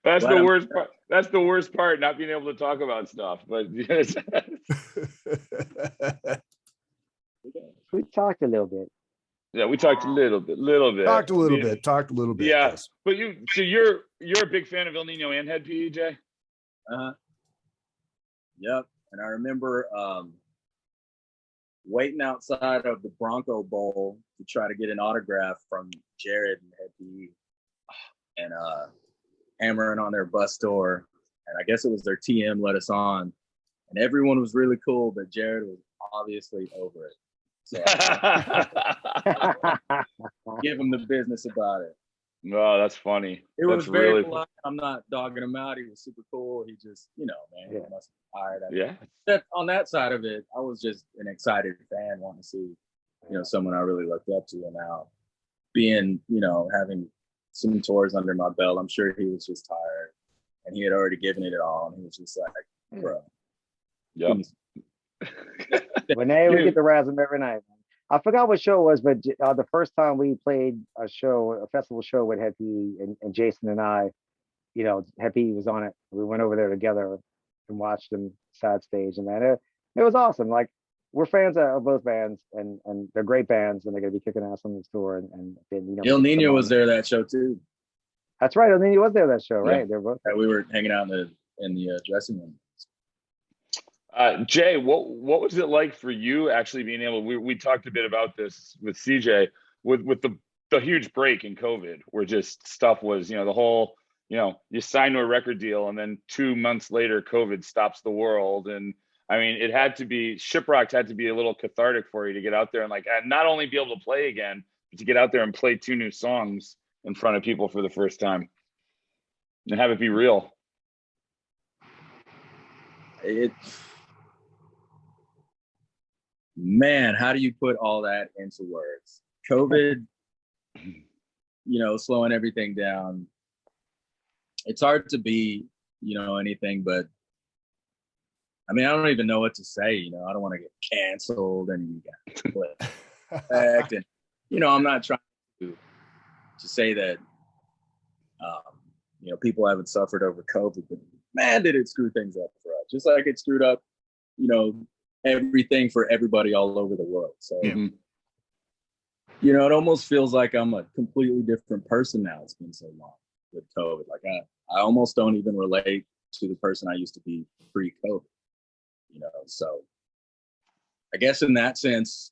That's the worst part. That's the worst part, not being able to talk about stuff. But yes. We talked a little bit. Yeah, we talked a little bit. Talked a little bit. Yeah, yes. But you're a big fan of El Nino and Head PE, Jay? Yep. And I remember waiting outside of the Bronco Bowl to try to get an autograph from Jared and Head PE, and hammering on their bus door. And I guess it was their TM let us on, and everyone was really cool, but Jared was obviously over it. So give him the business about it. No, that's funny. It was very really polite. I'm not dogging him out. He was super cool. He just, man, he must be tired. Except on that side of it, I was just an excited fan wanting to see, someone I really looked up to. And now being, having some tours under my belt, I'm sure he was just tired. And he had already given it all. And he was just like, bro. Yep. We get to razz him every night. I forgot what show it was, but the first time we played a festival show with Head PE and Jason and I, Head PE was on it. We went over there together and watched them side stage, and man, it was awesome. Like, we're fans of both bands, and they're great bands, and they're gonna be kicking ass on this tour. And then El Nino was there that show too. That's right, El Nino was there that show, right? Yeah. They're both. We were hanging out in the dressing room. Jay, what was it like for you actually being able? We talked a bit about this with CJ with the huge break in COVID, where just stuff was, the whole, you sign to a record deal and then 2 months later COVID stops the world. And I mean, it had to be, Shiprocked had to be a little cathartic for you to get out there and not only be able to play again, but to get out there and play 2 new songs in front of people for the first time and have it be real. Man, how do you put all that into words? COVID, slowing everything down. It's hard to be, anything, but I mean, I don't even know what to say. I don't want to get canceled and you got effect. And, I'm not trying to say that, You know, people haven't suffered over COVID, but man, did it screw things up for us. Just like it screwed up, you know, everything for everybody all over the world. So, you know, it almost feels like I'm a completely different person now. It's been so long with COVID. Like I almost don't even relate to the person I used to be pre-COVID. You know, so I guess in that sense,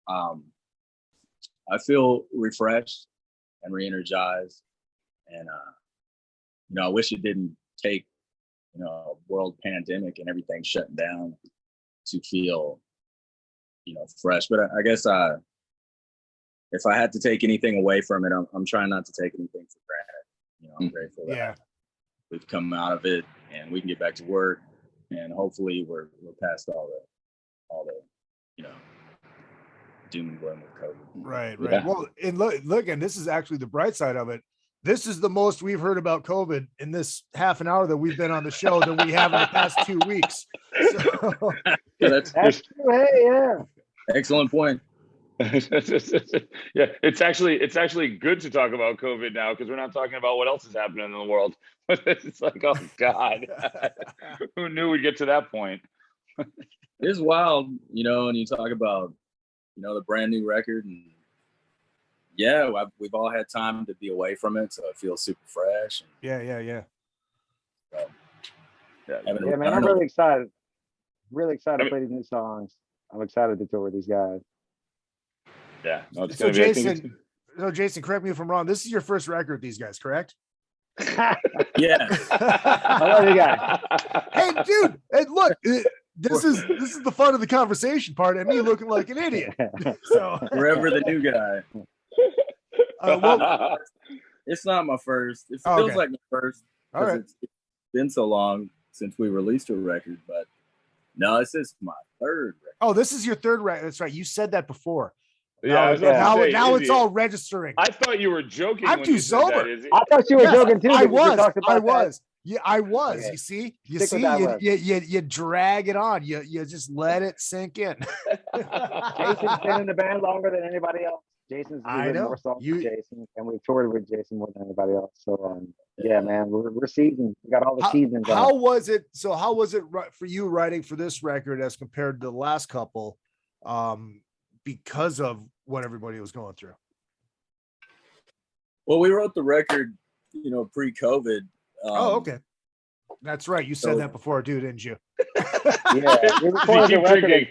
I feel refreshed and re-energized, and you know, I wish it didn't take, you know, a world pandemic and everything shutting down to feel, you know, fresh. But I guess if I had to take anything away from it, I'm trying not to take anything for granted. You know, I'm grateful that we've come out of it and we can get back to work, and hopefully we're past all the you know, doom and gloom with COVID. Right. Well, and look, and this is actually the bright side of it. This is the most we've heard about COVID in this half an hour that we've been on the show than we have in the past 2 weeks. So. That's true. Hey, yeah. Excellent point. Yeah, it's actually good to talk about COVID now because we're not talking about what else is happening in the world. It's like, oh God, who knew we'd get to that point? It's wild, you know, and you talk about, you know, the brand new record, and yeah, we've all had time to be away from it, so it feels super fresh. And, yeah. So, yeah, man, I'm really excited. Really excited to play these new songs. I'm excited to tour with these guys. Yeah. No, it's so gonna Jason, Jason, correct me if I'm wrong. This is your first record with these guys, correct? Yeah. I love you guys. Hey, dude, and look, this is the fun of the conversation part, and me looking like an idiot. So forever the new guy. well, it's not my first. It feels like my first because it's been so long since we released a record, but no, this is my third record. Oh, this is your third record. That's right. You said that before. Yeah, now it's all registering. I thought you were joking. I'm too sober. I thought you were joking too. I was. Yeah, I was. Okay. You see, you drag it on. You just let it sink in. Jason's been in the band longer than anybody else. Jason's written more songs than Jason, and we've toured with Jason more than anybody else. So yeah, man, we're seasoned. We got all the seasons. How was it for you writing for this record as compared to the last couple? Because of what everybody was going through. Well, we wrote the record, you know, pre-COVID. Okay. That's right. You said that before, dude, didn't you? Yeah, we recorded the record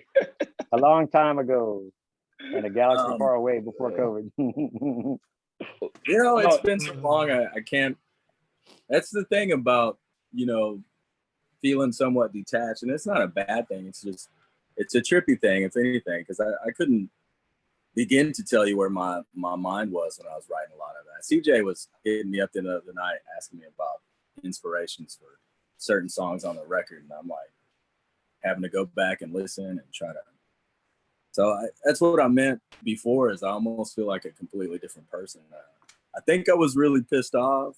a long time ago in a galaxy far away before COVID. You know, it's been so long, I can't. That's the thing about, you know, feeling somewhat detached, and it's not a bad thing. It's just, it's a trippy thing, if anything, because I couldn't begin to tell you where my mind was when I was writing a lot of that. CJ was hitting me up the other night asking me about inspirations for certain songs on the record, and I'm like having to go back and listen and try to. So that's what I meant before, is I almost feel like a completely different person. I think I was really pissed off,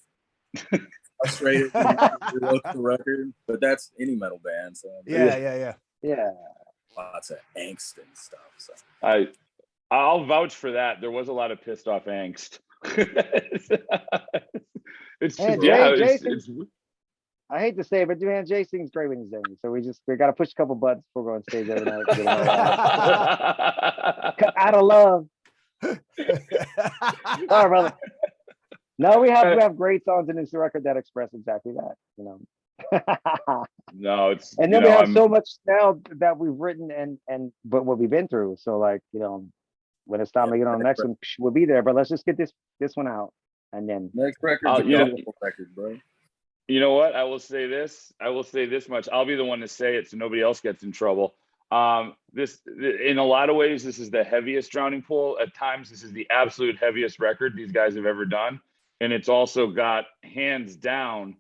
frustrated when we wrote the record, but that's any metal band. So yeah. Lots of angst and stuff. So I'll vouch for that. There was a lot of pissed off angst. Jason, I hate to say it, but man, Jason's great when he's there. So we got to push a couple buttons before we go on stage every night. Out of love. Sorry, brother. No, we have great songs in this record that express exactly that. You know. No, it's, and then we have so much now that we've written but what we've been through. So like, you know, when it's time to get on the next one, we'll be there. But let's just get this one out, and then next record's a beautiful record, bro. You know what? I will say this much. I'll be the one to say it so nobody else gets in trouble. This, in a lot of ways, this is the heaviest Drowning Pool. At times, this is the absolute heaviest record these guys have ever done. And it's also got, hands down,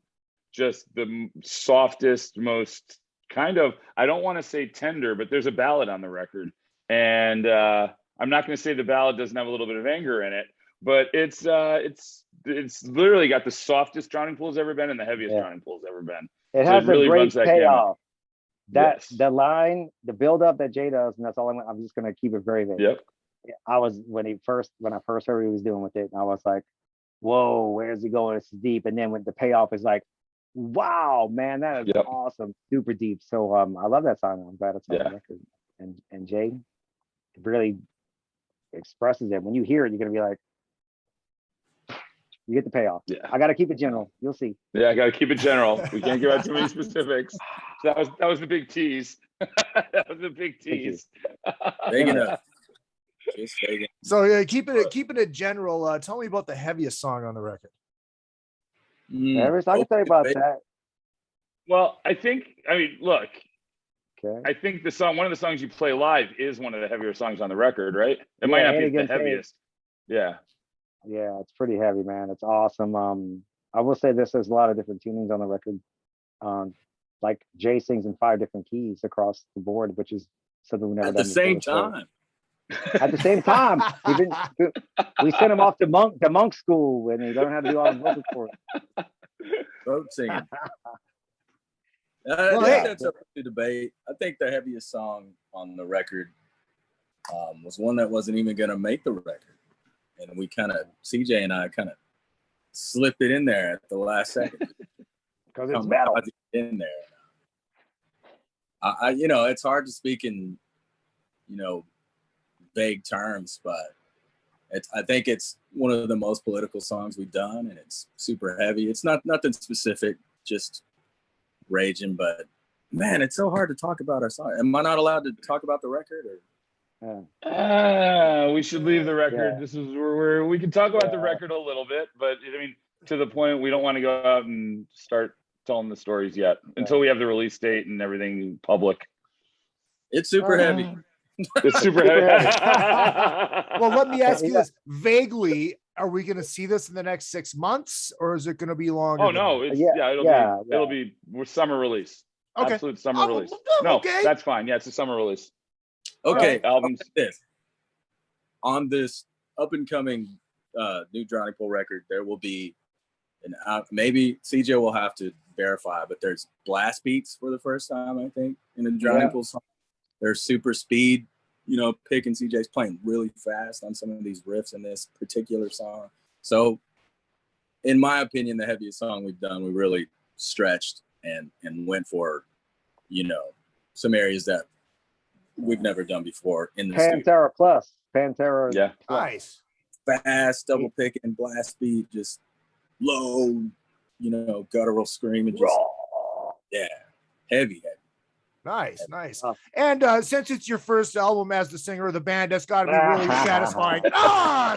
just the softest, most kind of, I don't want to say tender, but there's a ballad on the record. And I'm not going to say the ballad doesn't have a little bit of anger in it, but it's literally got the softest Drowning Pool's ever been and the heaviest Drowning Pool's ever been. It has a great payoff. The line, the build up that Jay does, and that's all I'm just going to keep it very vague. Yep. I was when I first heard what he was doing with it, and I was like, whoa, where's he going? It's deep. And then when the payoff is like, wow, man, that is awesome, super deep. So I love that song. I'm glad it's on the record. And Jay really expresses it. When you hear it, you're gonna be like, you get the payoff. Yeah. I gotta keep it general. You'll see. Yeah, I gotta keep it general. We can't give out too many specifics. That was the big tease. That was the big tease. Big enough. So keeping it general. Tell me about the heaviest song on the record. I can tell you about that. Well, I mean, look. Okay. I think one of the songs you play live is one of the heavier songs on the record, right? It might not be the heaviest. Yeah. Yeah, it's pretty heavy, man. It's awesome. I will say this: there's a lot of different tunings on the record. Like Jay sings in 5 different keys across the board, which is something we never done at the same time. At the same time, we sent him off to monk school, and he learned how to do all the vocal cords. Throat singing. I think that's up to debate. I think the heaviest song on the record was one that wasn't even going to make the record, and we CJ and I kind of slipped it in there at the last second because it's metal in there. It's hard to speak in vague terms, but I think it's one of the most political songs we've done, and it's super heavy. It's nothing specific, just raging, but man, it's so hard to talk about our song. Am I not allowed to talk about the record? We should leave the record. Yeah. This is where we can talk about the record a little bit, but I mean, to the point, we don't want to go out and start telling the stories yet until we have the release date and everything public. It's super heavy. It's super heavy. Well, let me ask you this vaguely: are we going to see this in the next 6 months, or is it going to be longer? Oh no, it'll be summer release. Okay. Absolute summer release. No, that's fine. Yeah, it's a summer release. Okay, albums. On this up and coming new Drowning Pool record, there will be maybe CJ will have to verify, but there's blast beats for the first time, I think, in a Drowning Pool song. There's super speed, pick, and CJ's playing really fast on some of these riffs in this particular song. So, in my opinion, the heaviest song we've done, we really stretched and went for, some areas that we've never done before in the Pantera studio. Plus. Pantera. Yeah. Plus. Nice. Fast, double picking, blast beat, just low, guttural scream, and just, heavy. Nice. And since it's your first album as the singer of the band, that's got to be really satisfying.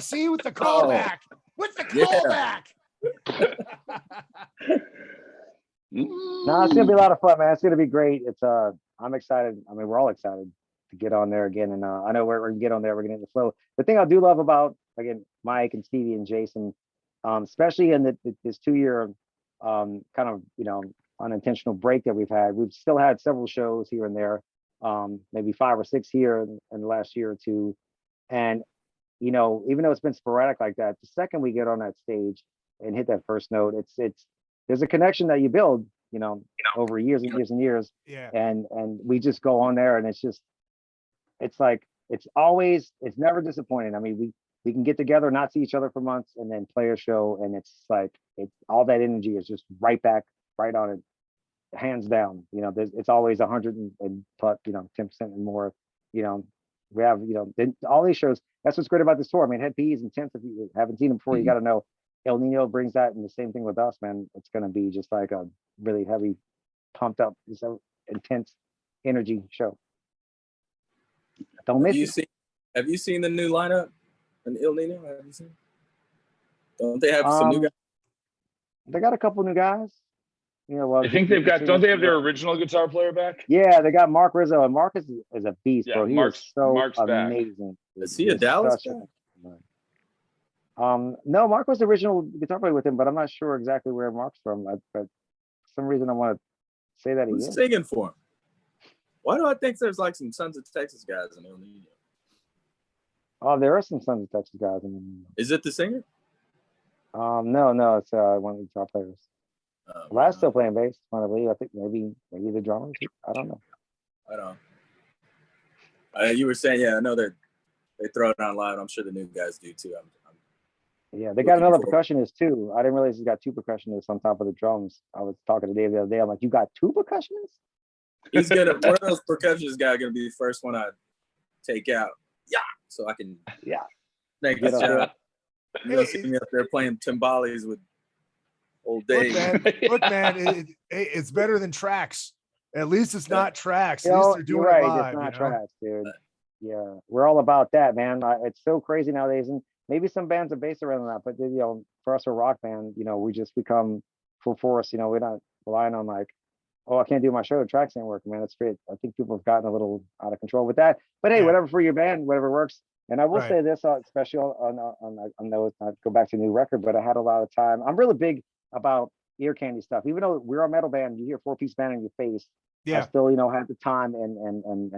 See, with the callback. With the callback. No, it's gonna be a lot of fun, man. It's gonna be great. I'm excited. I mean, we're all excited to get on there again, and I know we're gonna get on there. We're gonna get in the flow. The thing I do love about, again, Mike and Stevie and Jason, especially in this 2-year kind of unintentional break that we've still had several shows here and there, maybe 5 or 6 here in the last year or two, and even though it's been sporadic like that, the second we get on that stage and hit that first note, it's there's a connection that you build over years and years and years. Yeah. And we just go on there, and it's never disappointing. I mean, we can get together, not see each other for months, and then play a show, and it's all that energy is just right back, right on it, hands down. It's always 100 and plus, 10% and more. We have, all these shows. That's what's great about this tour. I mean, Head P's intense. If you haven't seen them before, you got to know El Nino brings that, and the same thing with us, man. It's going to be just like a really heavy, pumped up, intense energy show. Don't miss it. Have you seen the new lineup in El Nino? Have you seen? Don't they have some new guys? They got a couple new guys. I think they've got. Don't they have their original guitar player back? Yeah, they got Mark Rizzo, and Mark is a beast, bro. Mark's amazing. Back. Is he a Dallas guy? No, Mark was the original guitar player with him, but I'm not sure exactly where Mark's from. But for some reason, I want to say that Who's singing for him? Why do I think there's like some Sons of Texas guys in El Nino? Oh, there are some Sons of Texas guys in El Nino. Is it the singer? No, it's one of the guitar players. Last still playing bass, I believe. I think maybe the drummer. I don't know. I don't. You were saying, I know they throw it on live. I'm sure the new guys do too. Yeah, they got another percussionist too. I didn't realize he's got two percussionists on top of the drums. I was talking to Dave the other day. I'm like, you got two percussionists? He's gonna one of those percussionist guys gonna be the first one I take out. Yeah, so I can make a shot. You're gonna see me up there playing timbales with old Dave. Look, man, it's better than tracks. At least it's not tracks. At least they're doing it live. It's not tracks, dude. Yeah, we're all about that, man. It's so crazy nowadays, and maybe some bands are based around that. But for us, a rock band, we just become full force. We're not relying on like, oh, I can't do my show. The tracks ain't working, man. It's great. I think people have gotten a little out of control with that. But hey, whatever for your band, whatever works. And I will say this, especially on those. Not go back to a new record, but I had a lot of time. I'm really big about ear candy stuff. Even though we're a metal band, you hear 4-piece band in your face. I still, have the time and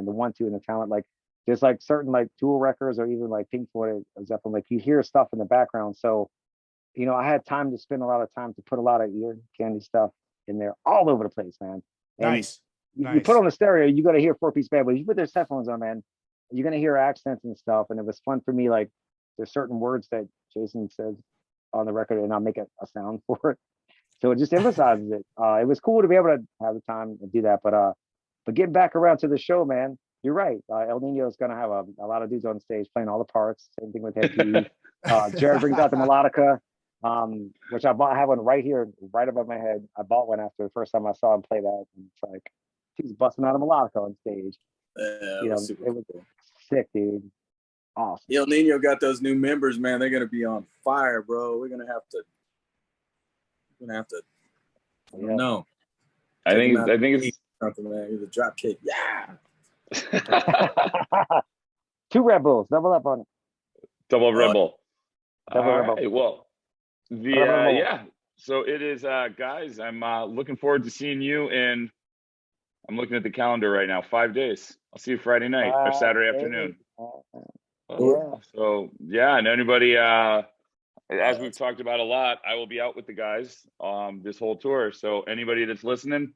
the want-to and the talent. Like there's like certain like Tool records or even like Pink Floyd or Zeppelin, like you hear stuff in the background. So, I had time to spend a lot of time to put a lot of ear candy stuff in there all over the place, man. And nice. You put on the stereo, you're gonna hear 4-piece band, but you put those headphones on, man, you're gonna hear accents and stuff. And it was fun for me. Like there's certain words that Jason says on the record, and I'll make a sound for it. So it just emphasizes it. It was cool to be able to have the time to do that. But getting back around to the show, man, you're right. El Nino is going to have a lot of dudes on stage playing all the parts. Same thing with Head Jared brings out the melodica, which I bought. I have one right here, right above my head. I bought one after the first time I saw him play that. And it's like he's busting out a melodica on stage. Yeah, it was cool. Sick, dude. Awesome. El Nino got those new members, man. They're going to be on fire, bro. We're going to have to. I don't know. I think it's something, man. The drop kick. Yeah. 2 Red Bulls. Double up on it. Double Red Bull. Double Red Bull. Right, well, yeah. So it is, guys. I'm looking forward to seeing you in. I'm looking at the calendar right now. 5 days. I'll see you Friday night or Saturday afternoon. So yeah, and anybody. As we've talked about a lot, I will be out with the guys this whole tour. So anybody that's listening,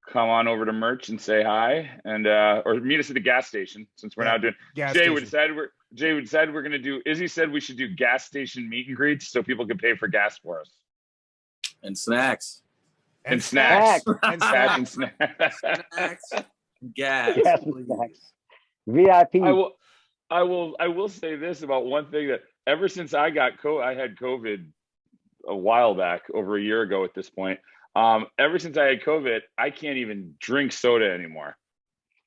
come on over to merch and say hi, and or meet us at the gas station since we're now doing. Jay, we decided we're going to do. Izzy said we should do gas station meet and greets so people can pay for gas for us and snacks and snacks and snacks. Gas. VIP. I will say this about one thing that. Ever since I got I had COVID a while back, over a year ago at this point. Ever since I had COVID, I can't even drink soda anymore.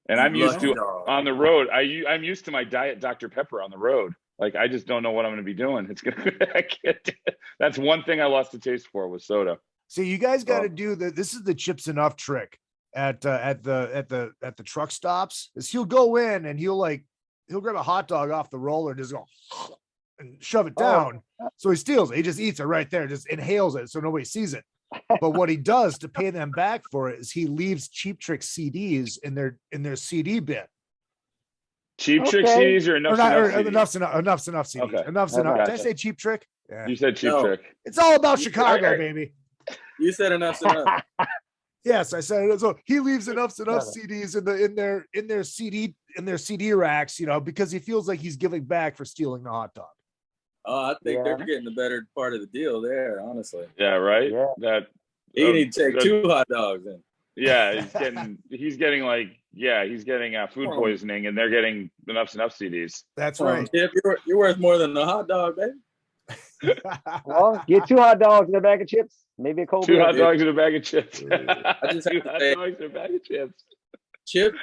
And I'm used to on the road. I'm used to my Diet Dr. Pepper on the road. Like I just don't know what I'm going to be doing. I can't. That's one thing I lost the taste for was soda. So you guys got to do that. This is the Chips Enough trick at the truck stops. Is he'll go in and he'll grab a hot dog off the roller and just go and shove it down. So he steals it. He just eats it right there, just inhales it so nobody sees it. But what he does to pay them back for it is he leaves Cheap Trick CDs in their CD bin. Cheap Trick CDs or Enough's Enough CDs. Okay. Enough's Enough. Did I say Cheap Trick? Yeah. You said Cheap Trick. It's all about Chicago, baby. You said Enough's Enough. Yes, I said it. So he leaves Enough's Enough CDs in their CD racks, because he feels like he's giving back for stealing the hot dog. Oh, I think they're getting the better part of the deal there, honestly. Yeah, right. Yeah. That he need to take 2 hot dogs in. Yeah, he's getting food poisoning, and they're getting Enough's Enough CDs. That's right. If you're worth more than a hot dog, baby. Well, get 2 hot dogs and a bag of chips. Maybe a cold 2 hot dogs and a bag of chips. I just 2 hot dogs and a bag of chips. Chip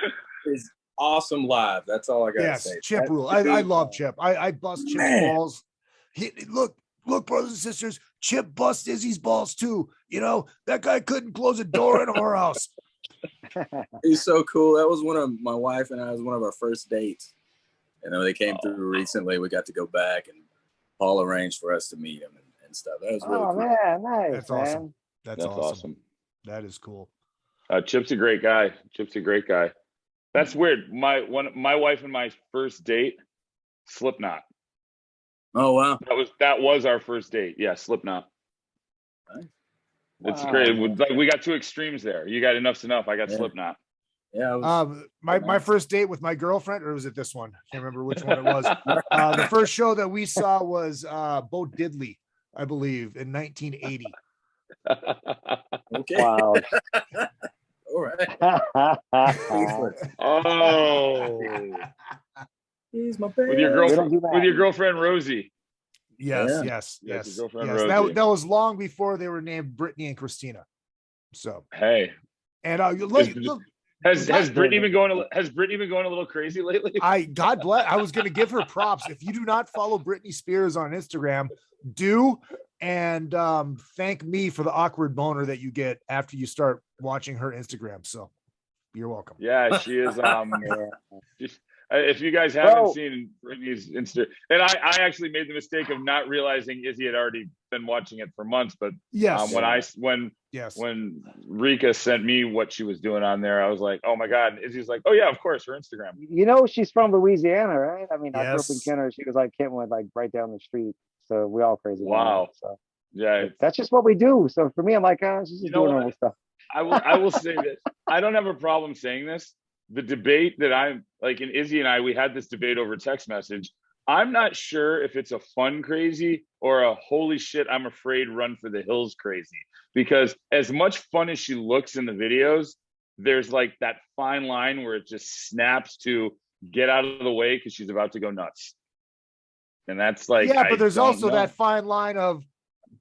is awesome live. That's all I gotta say. Chip rule. I love Chip. I bust Chip's balls. Look, brothers and sisters, Chip bust Izzy's balls too. That guy couldn't close a door in a whorehouse. He's so cool. That was one of my wife and I was one of our first dates. And then they came through recently. We got to go back, and Paul arranged for us to meet him and stuff. That was really cool. Man, nice. That's awesome. That's awesome. That is cool. Chip's a great guy. That's weird. My wife and my first date, Slipknot. Oh wow. That was our first date. Yeah, Slipknot. Nice. It's great. We got 2 extremes there. You got Enough's Enough. I got Slipknot. Yeah. My first date with my girlfriend, or was it this one? I can't remember which one it was. The first show that we saw was Bo Diddley, I believe, in 1980. Okay. Wow. All right. Oh, He's my baby. with your girlfriend, do that. with your girlfriend Rosie. Yes, Yeah. yes. Your girlfriend That Rosie. was long before they were named Brittany and Christina. So, Hey, and has Brittany been going a little crazy lately? God bless. I was going to give her props. If you do not follow Britney Spears on Instagram, do, and thank me for the awkward boner that you get after you start watching her Instagram. So, you're welcome. Yeah, she is. If you guys haven't seen Brittany's Insta, and I actually made the mistake of not realizing Izzy had already been watching it for months. But yes, when Rika sent me what she was doing on there, I was like, oh my god. And Izzy's like, oh yeah, of course, her Instagram. You know, she's from Louisiana, right? I mean, yes. I grew up in Kenner. She was like Kentwood, like right down the street. So we all crazy. Wow. So yeah, that's just what we do. So for me, I'm like, she's just doing normal stuff. I will say this. I don't have a problem saying this. The debate that I'm like, and Izzy and I, we had this debate over text message. I'm not sure if it's a fun crazy or a holy shit, I'm afraid, run for the hills crazy. Because as much fun as she looks in the videos, there's like that fine line where it just snaps to get out of the way because she's about to go nuts. And that's like, yeah, but there's also that fine line of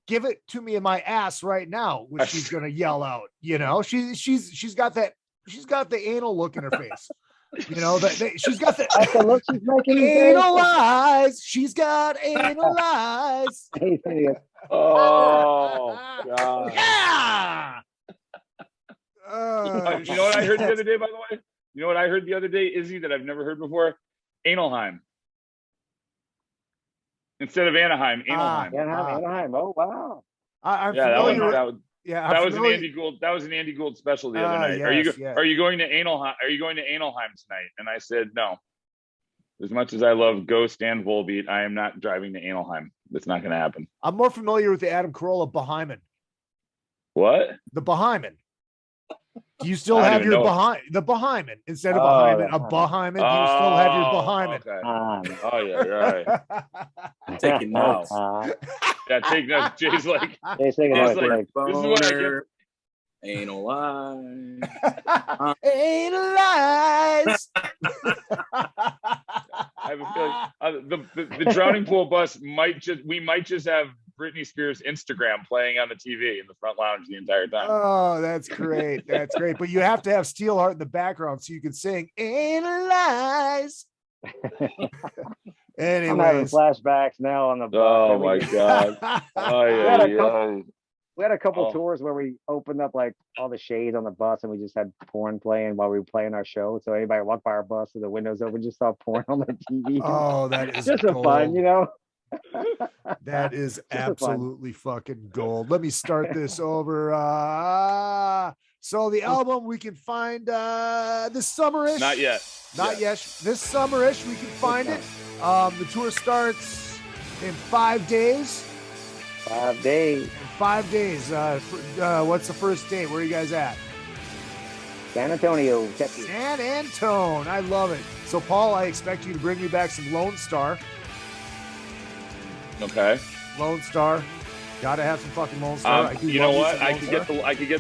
give it to me in my ass right now, which she's gonna yell out. You know, she's got the anal look in her face. You know, she's got the look she's making. Anal eyes. She's got anal eyes. Oh god. Yeah. You know what I heard the other day, by the way? You know what I heard the other day, Izzy, that I've never heard before? Analheim. Instead of Anaheim, Analheim. Anaheim. Oh wow. I'm familiar. That was familiar. an Andy Gould. That was an Andy Gould special the other night. Yes, are you going to Analheim? Are you going to Analheim tonight? And I said no. As much as I love Ghost and Volbeat, I am not driving to Analheim. That's not going to happen. I'm more familiar with the Adam Carolla Bahyman. What? The Bahyman. Do you still have your the Bahyman instead of a Bahyman? Do you still have your Bahyman? Okay. Oh yeah, you're right. I'm taking notes. Yeah, take notes. Jay's like, this is what I get. Anal eyes. Anal eyes. I have a feeling the drowning pool bus might just have Britney Spears' Instagram playing on the TV in the front lounge the entire time. Oh, that's great. That's great. But you have to have Steelheart in the background so you can sing Analyze. Anyways. I'm having flashbacks now on the bus. Oh my god. We had a couple tours where we opened up like all the shades on the bus and we just had porn playing while we were playing our show. So anybody walked by our bus with the windows open just saw porn on the TV. Oh, that is just fun, you know. That is absolutely fucking gold. Let me start this over. So the album we can find this summerish. Not yet. This summerish we can find it. The tour starts in 5 days. 5 days. 5 days. What's the first date? Where are you guys at? San Antonio, Texas. San Antone. I love it. So Paul, I expect you to bring me back some Lone Star. Okay. Lone Star. Gotta have some fucking Lone Star. You know what? I could get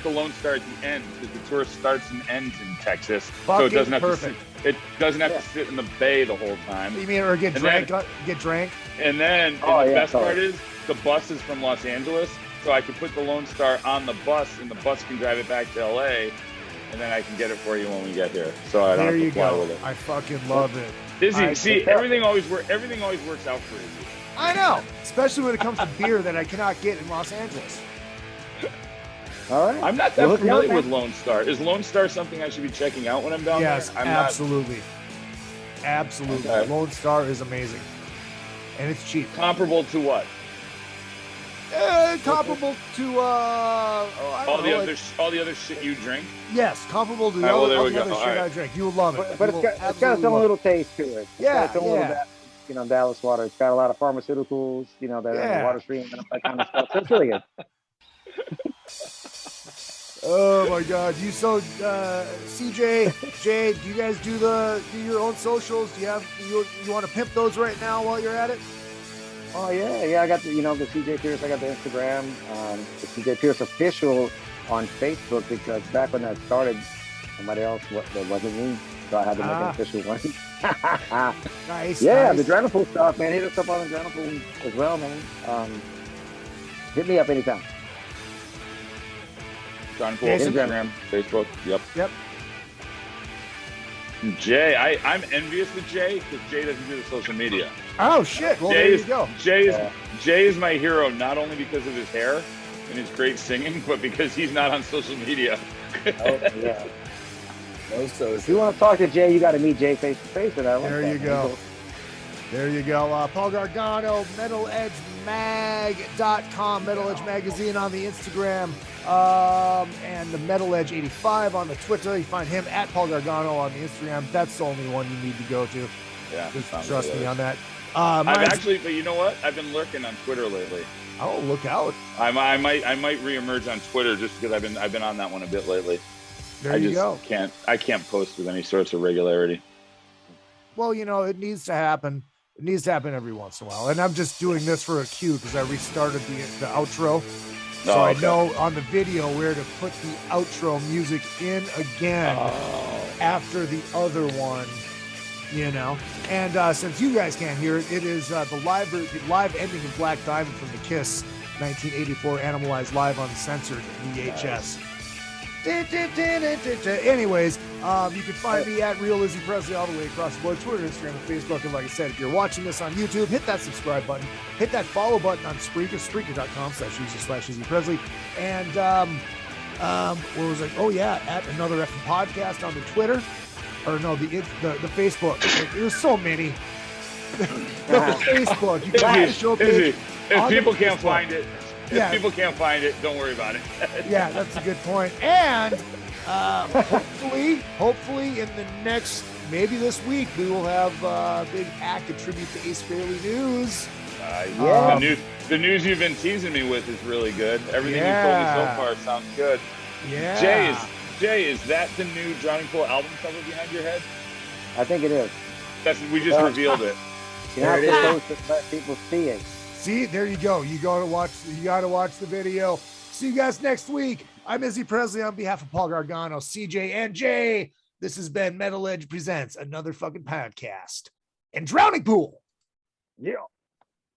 the Lone Star at the end because the tour starts and ends in Texas, so it doesn't have to sit. It doesn't have to sit in the bay the whole time. You mean or get drank? Get drank. And then the best part is the bus is from Los Angeles, so I could put the Lone Star on the bus, and the bus can drive it back to LA, and then I can get it for you when we get here. So I don't have to fly with it. I fucking love it. Izzy, see, everything always works out for Izzy. I know, especially when it comes to beer that I cannot get in Los Angeles. All right. I'm not that familiar with Lone Star. Is Lone Star something I should be checking out when I'm down there? Yes, absolutely. Absolutely. Okay. Lone Star is amazing. And it's cheap. Comparable to what? Comparable to all the other shit you drink. Yes, comparable to all the other shit I drink. You will love it. But it's got some little taste to it. Dallas water. It's got a lot of pharmaceuticals. That water stream and that kind of stuff. So it's really good. Oh my God! CJ, Jay, do you guys do your own socials? Do you want to pimp those right now while you're at it? Oh yeah. I got the CJ Pierce. I got the Instagram, the CJ Pierce official on Facebook, because back when that started, somebody else that wasn't me, so I had to make an official one. Nice. Yeah, nice. the Adrenal Pool stuff, man. Hit us up on Adrenal Pool as well, man. Hit me up anytime. John Poole, Instagram, Facebook. Yep. Jay, I'm envious with Jay because Jay doesn't do the social media. Oh shit! Well, there you go. Jay is my hero, not only because of his hair and his great singing, but because he's not on social media. Oh yeah. If you want to talk to Jay, you got to meet Jay face to face. There you go. There you go. Paul Gargano, MetalEdgeMag.com, Metal Edge Magazine on the Instagram, and the Metal Edge 85 on the Twitter. You find him at Paul Gargano on the Instagram. That's the only one you need to go to. Yeah, just trust me on that. But you know what? I've been lurking on Twitter lately. Oh, look out! I might reemerge on Twitter just because I've been on that one a bit lately. There you go. I can't post with any sorts of regularity. Well, it needs to happen. It needs to happen every once in a while. And I'm just doing this for a cue because I restarted the outro. So I know on the video where to put the outro music in again after the other one, And since you guys can't hear it, it is the live ending of Black Diamond from the Kiss 1984 Animalized Live Uncensored VHS. Anyways, you can find me at Real Izzy Presley all the way across the board, Twitter, Instagram, and Facebook. And like I said, if you're watching this on YouTube, hit that subscribe button, hit that follow button on Spreaker, Spreaker.com/Izzy Presley. And what was it? Oh yeah, at Another Effing Podcast on the Twitter, or no, the Facebook. There's so many. the Facebook. You can find the show page. If people can't find it. If people can't find it, don't worry about it. Yeah, that's a good point. And hopefully in the next, maybe this week, we will have a big act of tribute to Ace Frehley news. The news you've been teasing me with is really good. Everything you've told me so far sounds good. Yeah. Jay, is that the new Drowning Pool album cover behind your head? I think it is. We just revealed it. You have to post it, let people see it. See, there you go. You got to watch the video. See you guys next week. I'm Izzy Presley on behalf of Paul Gargano, CJ, and Jay. This has been Metal Edge Presents Another Fucking Podcast and Drowning Pool. Yeah.